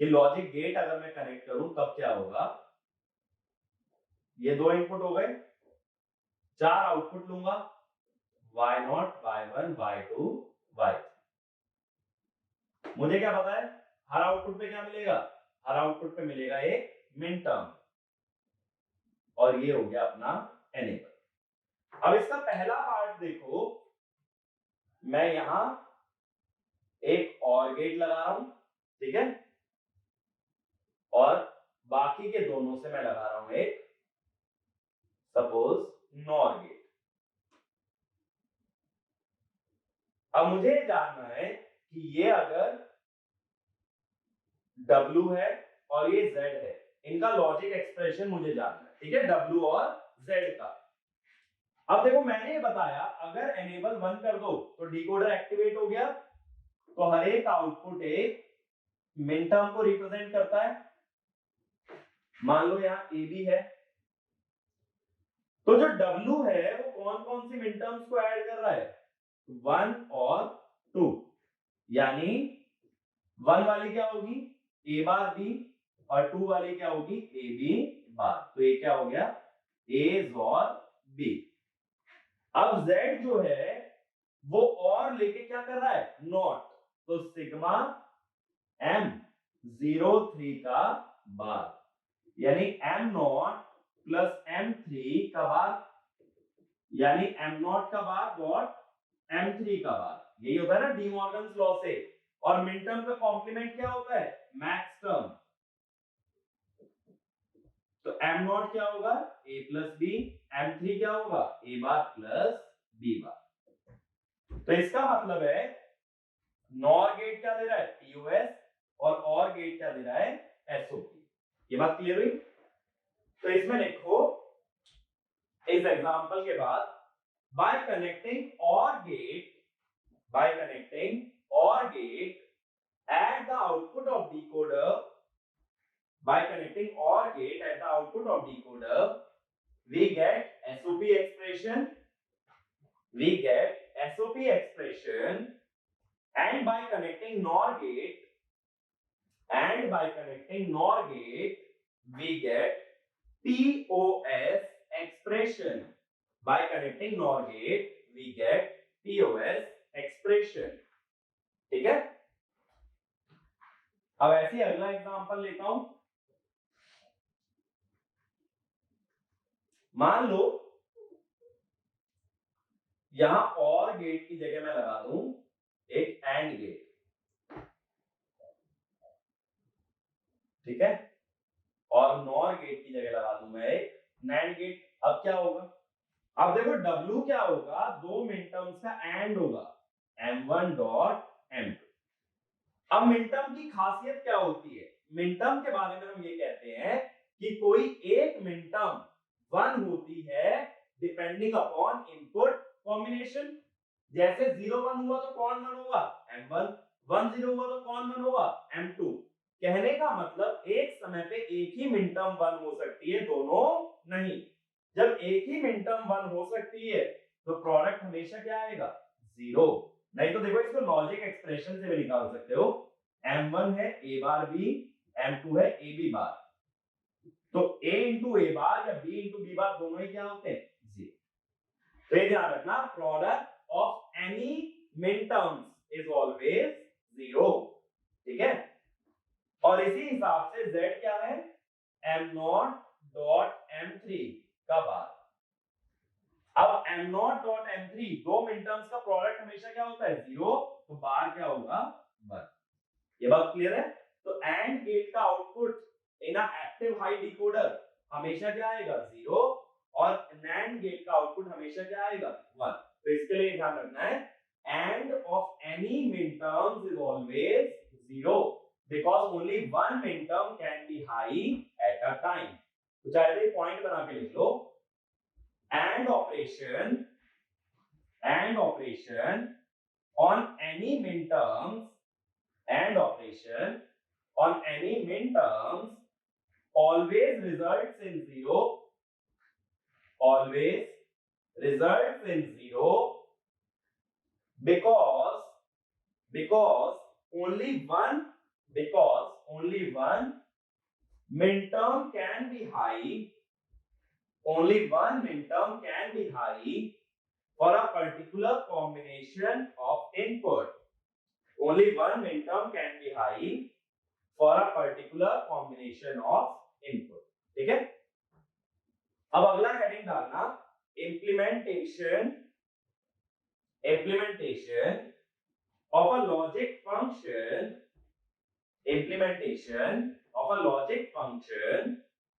कि लॉजिक गेट अगर मैं कनेक्ट करूं तब क्या होगा। ये 2 इनपुट हो गए, 4 आउटपुट लूंगा, Y0, Y1, Y2, Y3। मुझे क्या पता है? हर आउटपुट पे क्या मिलेगा? हर आउटपुट पे मिलेगा एक मिन टर्म, और ये हो गया अपना एनेबल। अब इसका पहला पार्ट देखो, मैं यहां एक और गेट लगा रहा हूं, ठीक है, और बाकी के दोनों से मैं लगा रहा हूं एक सपोज नॉर गेट। अब मुझे जानना है कि ये अगर W है और ये Z है, इनका लॉजिक एक्सप्रेशन मुझे जानना है, ठीक है, W और Z का। अब देखो मैंने ये बताया अगर एनेबल 1 कर दो तो डिकोडर एक्टिवेट हो गया, तो हर एक आउटपुट एक मिन टर्म को रिप्रेजेंट करता है। मान लो यहाँ ए बी है, तो जो W है वो कौन कौन सी मिन टर्म्स को ऐड कर रहा है, 1 और 2, यानी 1 वाली क्या होगी ए बार बी और 2 वाली क्या होगी ए बी बार, तो ये क्या हो गया ए और बी। अब Z जो है वो और लेके क्या कर रहा है नॉट, तो सिग्मा M03 का बार, यानी M0 प्लस M3 का बार, यानी M0 का बार डॉट M3 का बार। यही होता है ना डी मॉर्गन्स लॉ से। और मिन टर्म का कॉम्प्लीमेंट क्या होता है मैक्स टर्म, तो M0 क्या होगा A प्लस बी, M3 क्या होगा A बार प्लस B बार। तो इसका मतलब है नॉर गेट क्या दे रहा है POS और गेट क्या दे रहा है SOP। ये बात क्लियर हुई? तो इसमें लिखो इस एग्जांपल के बाद by connecting OR gate at the output of decoder, by connecting OR gate at the output of decoder, we get SOP expression, and by connecting NOR gate, we get POS expression. By connecting NOR gate, we get POS expression. ठीक है? अब ऐसे अगला example लेता हूं। मान लो यहां और गेट की जगह मैं लगा दूं एक एंड गेट, ठीक है, और नॉर गेट की जगह लगा दूं मैं एक नैंड गेट। अब क्या होगा, अब देखो W क्या होगा, दो मिन टर्म्स का एंड होगा M1 डॉट M2। अब मिन टर्म की खासियत क्या होती है, मिन टर्म के बारे में हम ये कहते हैं कि कोई एक मिन टर्म 1 होती है डिपेंडिंग अपॉन इनपुट कॉम्बिनेशन। जैसे 0 1 हुआ तो कौन 1 होगा M1, 1 0 हुआ तो कौन 1 होगा M2। कहने का मतलब एक समय पे एक ही मिन टर्म 1 हो सकती है, दोनों नहीं। जब एक ही मिन टर्म 1 हो सकती है तो प्रोडक्ट हमेशा क्या आएगा 0। नहीं तो देखो इसको लॉजिक एक्सप्रेशन से भी निकाल सकते हो, M1 है A बार B, M2 है A B बार, तो A इंटू A बार या B इंटू B बार दोनों ही क्या होते हैं 0। तो ये ध्यान रखना product of any min terms is always 0, ठीक है। और इसी हिसाब से Z क्या है M0 डॉट M3 का बार। अब M0 डॉट M3 दो मिन टर्म्स का प्रोडक्ट हमेशा क्या होता है 0, तो बार क्या होगा 1। ये बात क्लियर है? तो एंड गेट का output in a active high decoder हमेशा क्या आएगा 0 और नैंड गेट का आउटपुट हमेशा क्या आएगा 1। तो इसके लिए ध्यान रखना है and of any min terms is always 0 because only one min term can be high at a time. तो चाहे पॉइंट बना के लिख लो, and operation on any min terms always results in 0 because only one min term can be high for a particular combination of input। Only one min term can be high for a particular combination of input। ठीक है, अब अगला heading डालना implementation of a logic function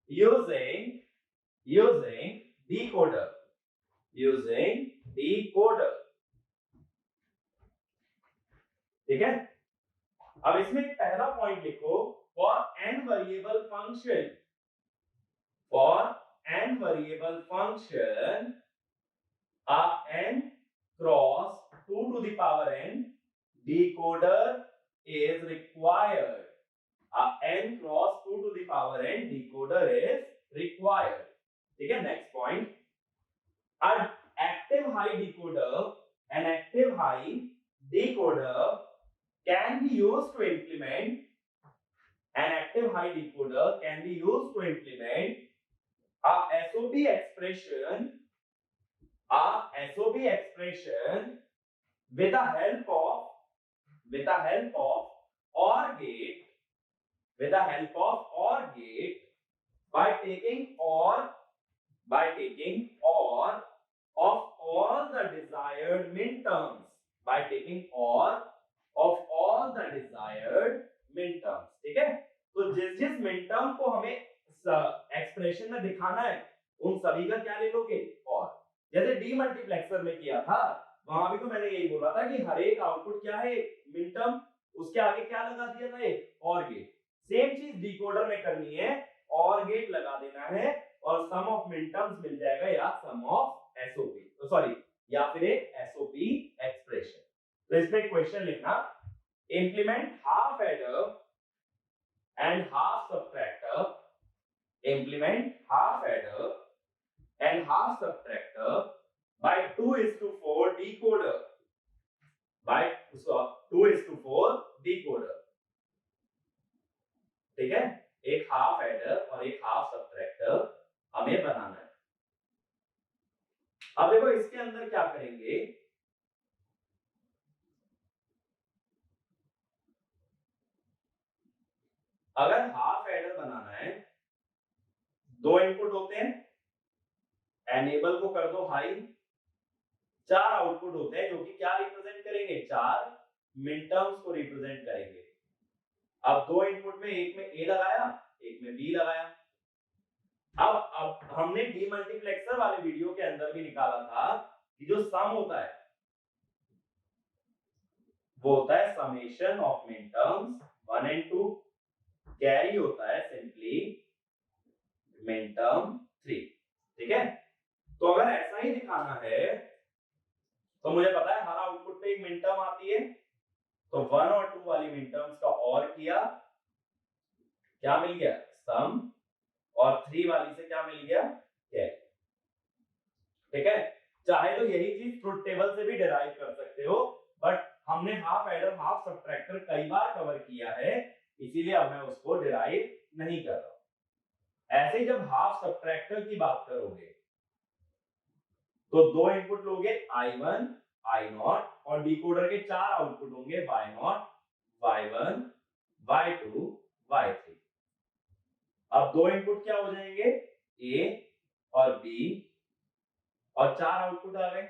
using decoder ठीक है। अब इसमें पहला पॉइंट लिखो, for n variable function a n cross 2 to the power n decoder is required. A n cross 2 to the power n decoder is required. ठीक है। Next point, an active high decoder can be used to implement a SOP expression with the help of OR gate by taking OR of all the desired minterms. ठीक है। तो जिस minterm को हमें expression में दिखाना है उन सभी का क्या ले लोगे, और। जैसे डीमल्टीप्लेक्सर में किया था, वहां भी तो मैंने यही बोला था कि हर एक आउटपुट क्या है, मिनटर्म, उसके आगे क्या लगा दिया था, एक और गेट। सेम चीज डिकोडर में करनी है, और गेट लगा देना है और सम ऑफ मिनटर्म्स मिल जाएगा, या सम ऑफ एसओपी, या फिर एक एसओपी एक्सप्रेशन। तो इसमें क्वेश्चन लिखना, implement half adder and half subtractor by 2:4 decoder ठीक है। एक हाफ एडर और एक हाफ सब्ट्रैक्टर हमें बनाना है। अब देखो इसके अंदर क्या करेंगे, अगर हाफ एडर बनाना है, दो इनपुट होते हैं, एनेबल को कर दो हाई, 4 आउटपुट होते हैं जो कि क्या रिप्रेजेंट करेंगे, 4 मिनटर्म्स को रिप्रेजेंट करेंगे। अब दो इनपुट में, एक में ए लगाया, एक में बी लगाया। अब हमने डीमल्टीप्लेक्सर वाले वीडियो के अंदर भी निकाला था कि जो सम होता है वो होता है summation of minterms 1 and 2, carry होता है सिंपली मिनटर्म 3। ठीक है। तो अगर ऐसा ही दिखाना है तो मुझे पता है हर आउटपुट पे एक मिनटर्म आती है, तो 1 और 2 वाली मिनटर्म्स का और किया, क्या मिल गया, सम, और 3 वाली से क्या मिल गया, कैरी। ठीक है। चाहे तो यही चीज ट्रुथ टेबल से भी डिराइव कर सकते हो, बट हमने हाफ एडर हाफ सब्ट्रैक्टर कई बार कवर किया है, इसीलिए अब मैं उसको डिराइव नहीं कर रहा। ऐसे ही जब हाफ सब्ट्रैक्टर की बात करोगे तो दो इनपुट लोगे I1 I0 और डिकोडर के 4 आउटपुट होंगे Y0 Y1 Y2 Y3। अब दो इनपुट क्या हो जाएंगे, A और B, और 4 आउटपुट आ गए।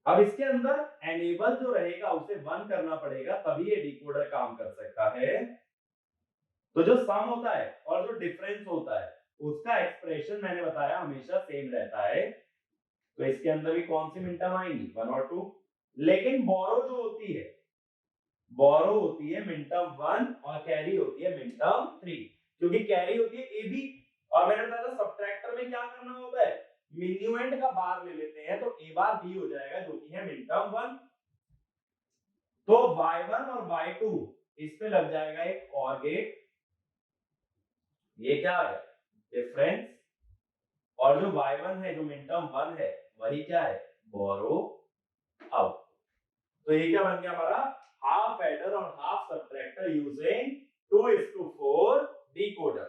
अब इसके अंदर एनेबल जो रहेगा उसे 1 करना पड़ेगा, तभी ये डिकोडर काम कर सकता है। तो जो सम होता है और जो डिफरेंस होता है उसका एक्सप्रेशन मैंने बताया हमेशा सेम रहता है। तो इसके अंदर भी कौन सी मिनटर्म आएंगी, 1 और 2, लेकिन बोरो जो होती है, बोरो होती है मिनटर्म 1 और कैरी होती है मिनटर्म 3, क्योंकि कैरी होती है ए बी, और मैंने बताया था सब्ट्रैक्टर में क्या करना होता है, मिन्यूएंड का बार ले लेते हैं, तो ए बार बी हो जाएगा जो कि है मिनटर्म 1। तो y1 और y2 इस पे लग जाएगा एक और गेट, ये क्या आ गया, डिफरेंस, और जो y1 है जो मिनटर्म 1 है वही क्या है, बोरो आउट। तो ये क्या बन गया हमारा, हाफ एडर और हाफ सब्ट्रैक्टर यूजिंग 2:4 डिकोडर।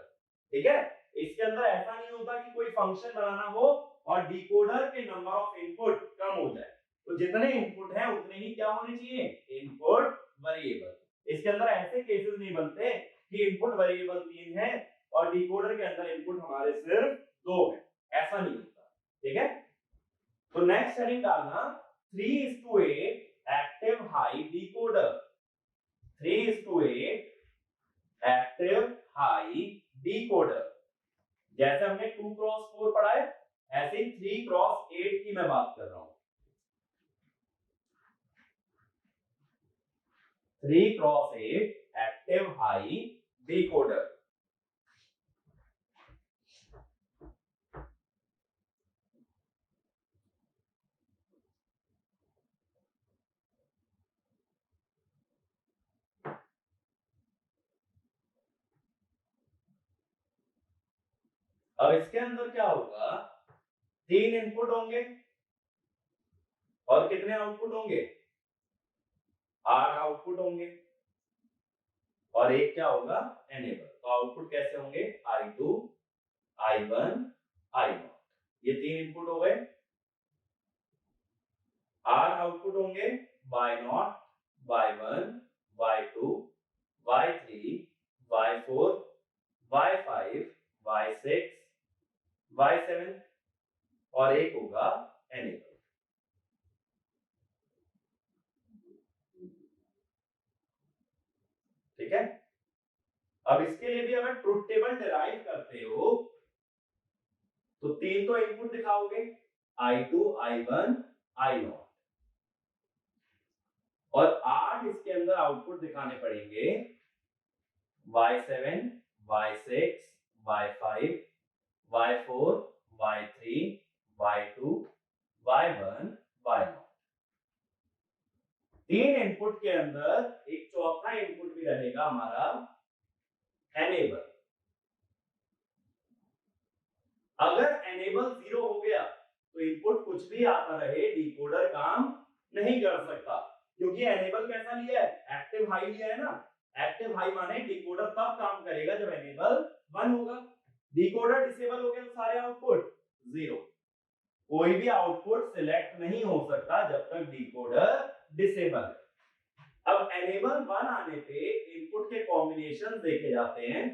ठीक है। इसके अंदर ऐसा नहीं होता कि कोई फंक्शन बनाना हो और डिकोडर के नंबर ऑफ इनपुट कम हो जाए, तो जितने इनपुट हैं उतने ही क्या होने चाहिए, इनपुट वेरिएबल। इसके अंदर ऐसे केसेस नहीं बनते कि इनपुट वेरिएबल 3 है और डिकोडर के अंदर इनपुट हमारे सिर्फ 2 है, ऐसा नहीं होता, ठीक है। तो नेक्स्ट हेडिंग डालना 3:8 active high decoder, 3:8 active high decoder. जैसे हमने 2x4 पढ़ा है, ऐसे ही 3x8 की मैं बात कर रहा हूं। 3x8 active high decoder. अब इसके अंदर क्या होगा, 3 इनपुट होंगे और कितने आउटपुट होंगे, 8 आउटपुट होंगे और एक क्या होगा, एनेबल। तो आउटपुट कैसे होंगे, I2 I1 I0, ये 3 इनपुट हो गए। 8 आउटपुट होंगे, Y0 Y1 Y2 Y3 Y4 Y5 Y6 Y7 और एक होगा एनेबल। ठीक है। अब इसके लिए भी अगर ट्रुथ टेबल डिराइव करते हो तो 3 तो इनपुट दिखाओगे, I2 I1 I0 और 8 इसके अंदर आउटपुट दिखाने पड़ेंगे, Y7 Y6 Y5 Y4 Y3 Y2 Y1 Y0। 3 input के अंदर एक चौथा इनपुट भी रहेगा हमारा एनेबल। अगर एनेबल 0 हो गया तो इनपुट कुछ भी आता रहे, डिकोडर काम नहीं कर सकता, क्योंकि एनेबल कैसा लिया है, एक्टिव हाई लिया है ना। एक्टिव हाई माने डिकोडर तब काम करेगा जब एनेबल 1 होगा। डिकोडर डिसेबल हो गया तो सारे आउटपुट 0, कोई भी आउटपुट सिलेक्ट नहीं हो सकता जब तक डिकोडर डिसेबल है। अब एनेबल 1 आने पे इनपुट के कॉम्बिनेशन देखे जाते हैं,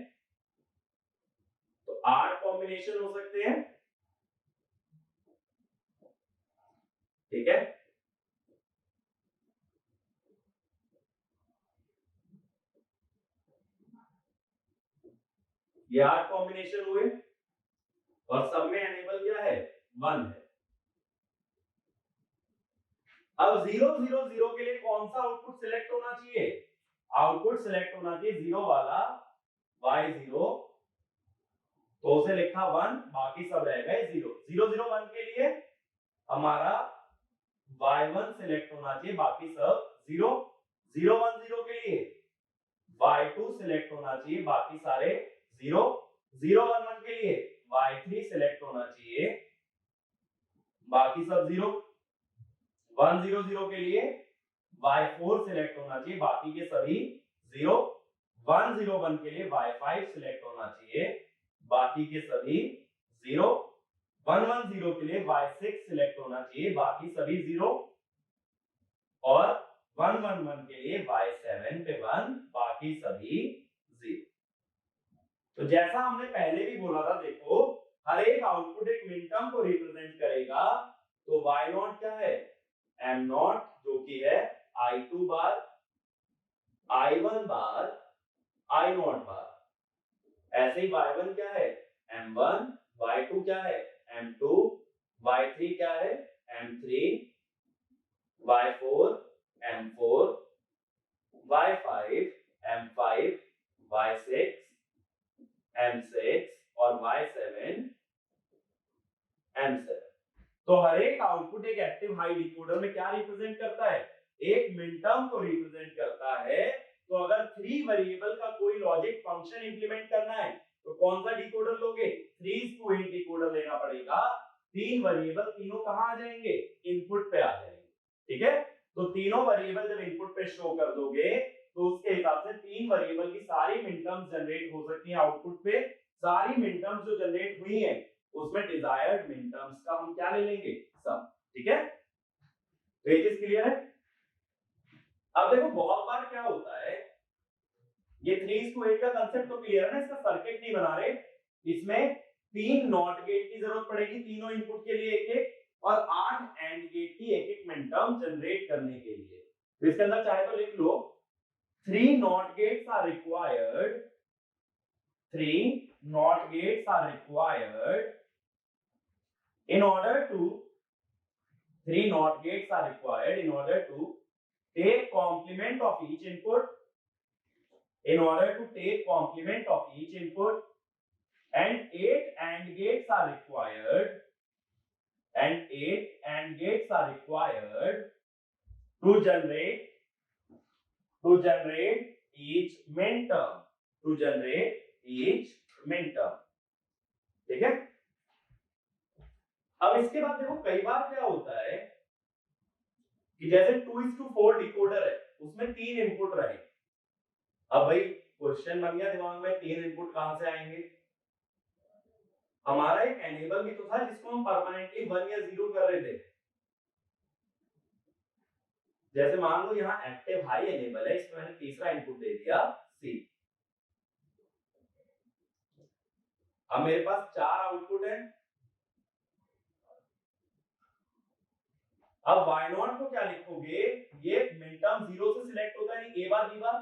तो 8 कॉम्बिनेशन हो सकते हैं, ठीक है। ये 8 कॉम्बिनेशन हुए और सब में एनेबल क्या है, 1 है। अब 0 0 0 के लिए कौन सा आउटपुट सिलेक्ट होना चाहिए, आउटपुट सिलेक्ट होना चाहिए 0 वाला, Y0, तो उसे लिखा 1, बाकी सब रह गए 0। 0 0 1 के लिए हमारा Y1 सिलेक्ट होना चाहिए, बाकी सब 0। 0 1 0 के लिए Y2 सिलेक्ट होना चाहिए, बाकी सारे 0। 0 1 1 के लिए Y3 सिलेक्ट होना चाहिए, बाकी सब 0। 1 0 0 के लिए Y4 सिलेक्ट होना चाहिए, बाकी के सभी 0। 1 0 1 के लिए Y5 सिलेक्ट होना चाहिए, बाकी के सभी 0। 1 1 0 के लिए Y6 सिलेक्ट होना चाहिए, बाकी सभी 0 और 1 1 1 के लिए Y7 पे 1, बाकी सभी 0। तो जैसा हमने पहले भी बोला था, देखो हर एक आउटपुट एक मिनटर्म को रिप्रेजेंट करेगा। तो Y0 क्या है, M0 जो कि है I2 बार, I1 बार, I0 बार। ऐसे ही Y1 क्या है, M1, Y2 क्या है, M2, Y3 क्या है, M3, Y4 M4, Y5 M5, Y6 M6 और Y7 M7। तो हर एक आउटपुट एक एक्टिव हाई डिकोडर में क्या रिप्रेजेंट करता है, एक मिनटर्म को रिप्रेजेंट करता है। तो अगर 3 वेरिएबल का कोई लॉजिक फंक्शन इंप्लीमेंट करना है तो कौन सा डिकोडर लोगे, 3:8 डिकोडर लेना पड़ेगा। 3 वेरिएबल तीनों कहां आ जाएंगे, इनपुट पे आ जाएंगे, ठीक है। तो तीनों वेरिएबल जब इनपुट पे शो कर दोगे तो उसके हिसाब से 3 वेरिएबल की सारी मिनटर्म्स जनरेट हो सकती है आउटपुट पे। सारी मिनटर्म्स जो जनरेट हुई हैं उसमें डिजायर्ड मिनटर्म्स का हम क्या ले लेंगे, सम, ठीक है। तो ये चीज क्लियर है। अब देखो बहुत बार क्या होता है, ये 3:8 का कंसेप्ट तो क्लियर है ना, इसका सर्किट नहीं बना रहे, इसमें 3 नॉट गेट की जरूरत पड़ेगी तीनों इनपुट के लिए एक एक, और 8 एंड गेट की एक एक मिनटर्म जनरेट करने के लिए। तो इसके अंदर चाहे तो लिख लो 3 NOT gates are required, 3 NOT gates are required in order to 3 NOT gates are required in order to take complement of each input, in order to take complement of each input, and 8 AND gates are required, and 8 AND gates are required to generate each minterm, to generate each minterm। ठीक है। अब इसके बाद देखो कई बार क्या होता है कि जैसे 2:4 डिकोडर है, उसमें 3 इनपुट रहे। अब भाई क्वेश्चन बन गया दिमाग में, 3 इनपुट कहां से आएंगे? हमारा एक एनेबल भी तो था जिसको हम परमानेंटली 1 या 0 कर रहे थे। जैसे मान लो यहाँ एक्टिव हाई एनेबल है, इसमें मैंने तीसरा इनपुट दे दिया सी। अब मेरे पास 4 आउटपुट है। अब y0 को क्या लिखोगे? ये मिनटर्म 0 से सिलेक्ट होता है, a बार b बार,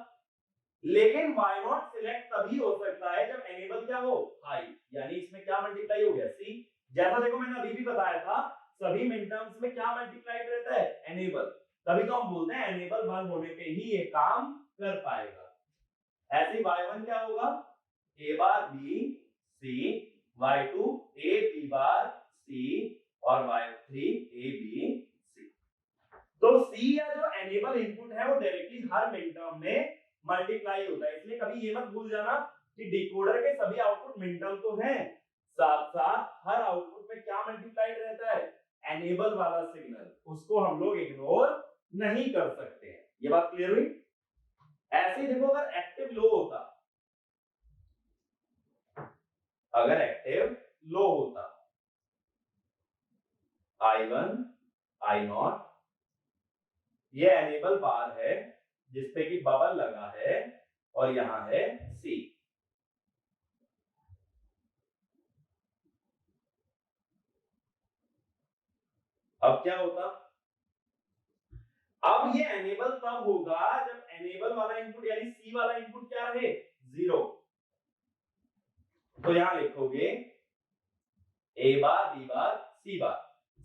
लेकिन y0 सिलेक्ट तभी हो सकता है जब एनेबल क्या हो? हाई। यानी इसमें क्या मल्टीप्लाई हो गया? c। जैसा देखो मैंने अभी भी बताया था, सभी मिनटर्म्स में क्या मल्टीप्लाइड रहता है? एनेबल। तभी तो हम बोलते हैं एनेबल 1 होने पे ही ये काम कर पाएगा। ऐसे ही y1 क्या होगा? a bar b c, y2 a b bar c, और y3 a b c। तो c या जो एनेबल इनपुट है वो डायरेक्टली हर मिनटर्म में मल्टीप्लाई होता है। इसलिए कभी ये मत भूल जाना कि डिकोडर के सभी आउटपुट मिनटर्म तो हैं, साथ साथ हर आउटपुट में क्या मल्टीप्लाइड रहता है? एनेबल वाला सिग्नल। उसको हम लोग इग्नोर नहीं कर सकते हैं। ये बात क्लियर हुई? ऐसे ही देखो अगर एक्टिव लो होता, अगर एक्टिव लो होता, I1 I0 ये एनेबल बार है जिसपे कि बबल लगा है, और यहां है C। अब क्या होता? अब ये एनेबल तब होगा जब एनेबल वाला इनपुट यानी C वाला इनपुट क्या रहे? 0। तो यहां लिखोगे A bar B bar C bar.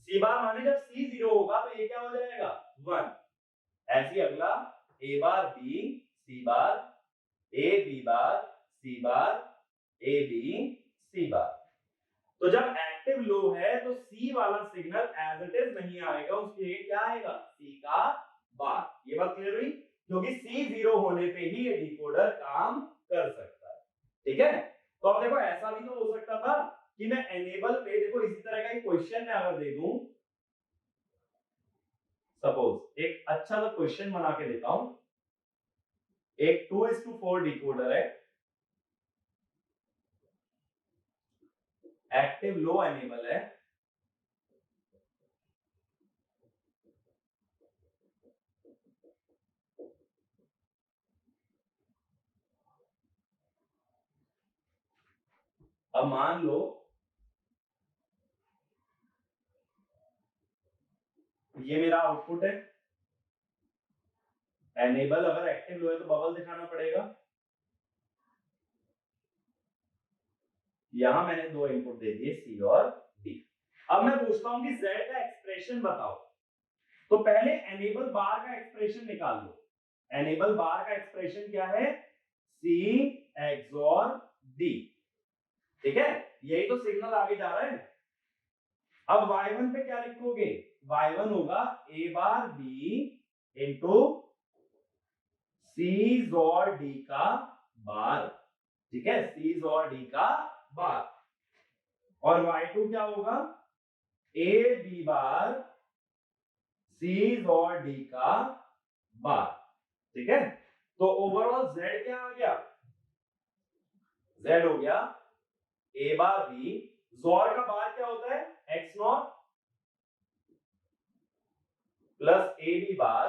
C बार माने जब C 0 होगा तो ये क्या हो जाएगा? 1। ऐसे अगला A bar B C bar, A B bar C bar, A B C बार। तो जब एक्टिव लो है तो C वाला सिग्नल एज इट इज नहीं आएगा, उसके लिए क्या आएगा? C का बार। ये बात क्लियर हुई? क्योंकि C 0 होने पे ही ये डिकोडर काम कर सकता है। ठीक है। तो अब देखो ऐसा भी तो हो सकता था कि मैं एनेबल पे देखो इसी तरह का एक क्वेश्चन मैं अगर दे दूं, सपोज एक अच्छा सा क्वेश्चन बना के देता हूं। एक 2:4 डिकोडर है, एक्टिव लो एनेबल है, अब मान लो ये मेरा आउटपुट है। एनेबल अगर एक्टिव लो है तो बबल दिखाना पड़ेगा। यहां मैंने 2 इनपुट दे दिए C और D। अब मैं पूछता हूं कि Z का एक्सप्रेशन बताओ। तो पहले एनेबल बार का एक्सप्रेशन निकाल लो। एनेबल बार का एक्सप्रेशन क्या है? C XOR D। ठीक है, यही तो सिग्नल आगे जा रहा है। अब y1 पे क्या लिखोगे? y1 होगा A bar B into C XOR D का बार। ठीक है, C XOR D का बार। और y2 क्या होगा? A B bar C XOR D का बार। ठीक है, तो ओवरऑल Z क्या आ गया? Z हो गया A बार B, XOR का बार क्या होता है? X0 प्लस AB बार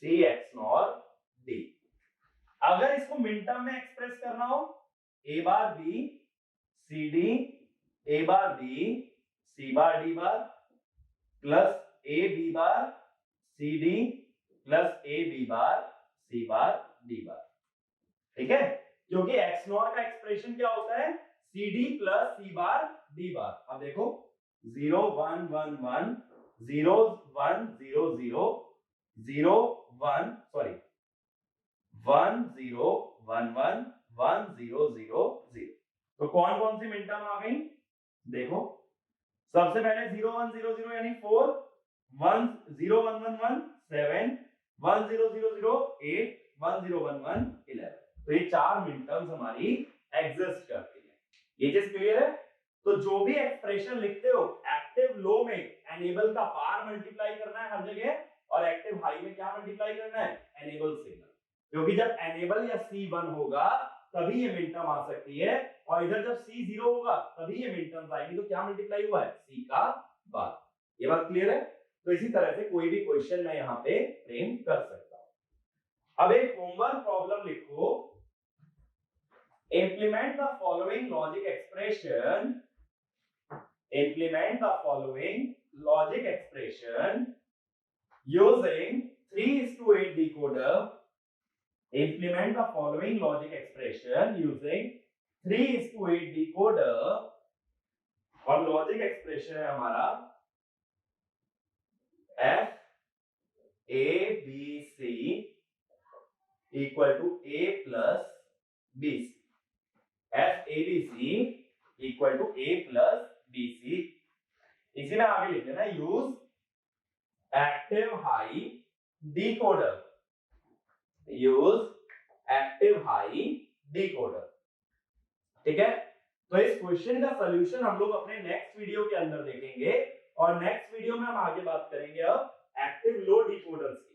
C XNOR D। अगर इसको मिनटर्म में एक्सप्रेस करना हो, A bar B C D A bar B C bar D bar plus A B bar C D plus A B bar C bar D bar. ठीक है, क्योंकि x not का expression क्या होता है, सी डी प्लस सी bar D बार। अब देखो 0 1 1 1 0 1 0 0 0 1 sorry 1 0 1 1 1 0 0 0। तो कौन कौन सी मिनटर्म आ गई, देखो सबसे पहले 0 1 0 0 यानी 4 1 0 1 1 1 7 1 0 0 0 8 1 0 1 1 11। तो ये चार मिनटर्म्स हमारी एग्जिस्ट करती है। ये चीज क्लियर है। तो जो भी एक्सप्रेशन लिखते हो एक्टिव लो में एनेबल का पार मल्टीप्लाई करना है हर जगह, और एक्टिव हाई में क्या मल्टीप्लाई करना है, एनेबल सिग्नल। क्योंकि जब एनेबल या C1 होगा तभी ये मिनटर्म आ सकती है, और इधर जब C0 होगा तभी ये मिनटर्म्स आएंगी। तो क्या मल्टीप्लाई हुआ है, C का बार। ये बात क्लियर है। तो इसी तरह से कोई भी क्वेश्चन मैं यहाँ पे फ्रेम कर सकता हूं। अब एक होमवर्क प्रॉब्लम लिखो, implement the following logic expression, implement the following logic expression using 3:8 decoder, implement the following logic expression using 3:8 decoder, और लॉजिक एक्सप्रेशन है हमारा f a b c equal to a plus b c, f a b c equal to a plus b c। इसी में आगे लिख लेना use active high decoder, use active high decoder. ठीक है, तो इस क्वेश्चन का सॉल्यूशन हम लोग अपने नेक्स्ट वीडियो के अंदर देखेंगे, और नेक्स्ट वीडियो में हम आगे बात करेंगे अब एक्टिव लो डिकोडर्स की।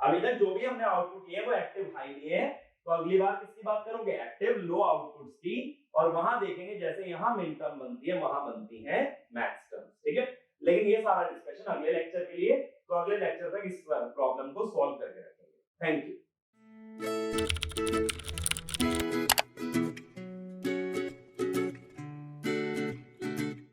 अभी तक जो भी हमने आउटपुट लिए वो एक्टिव हाई लिए हैं, तो अगली बार किसकी बात करोगे, एक्टिव लो आउटपुट्स की, और वहां देखेंगे जैसे यहां मिन टर्म बनती है वहां बनती है मैक्स टर्म्स। ठीक है, लेकिन ये सारा डिस्कशन अगले लेक्चर के लिए, तो अगले लेक्चर तक इस प्रॉब्लम को सॉल्व करके रखेंगे। Thank you.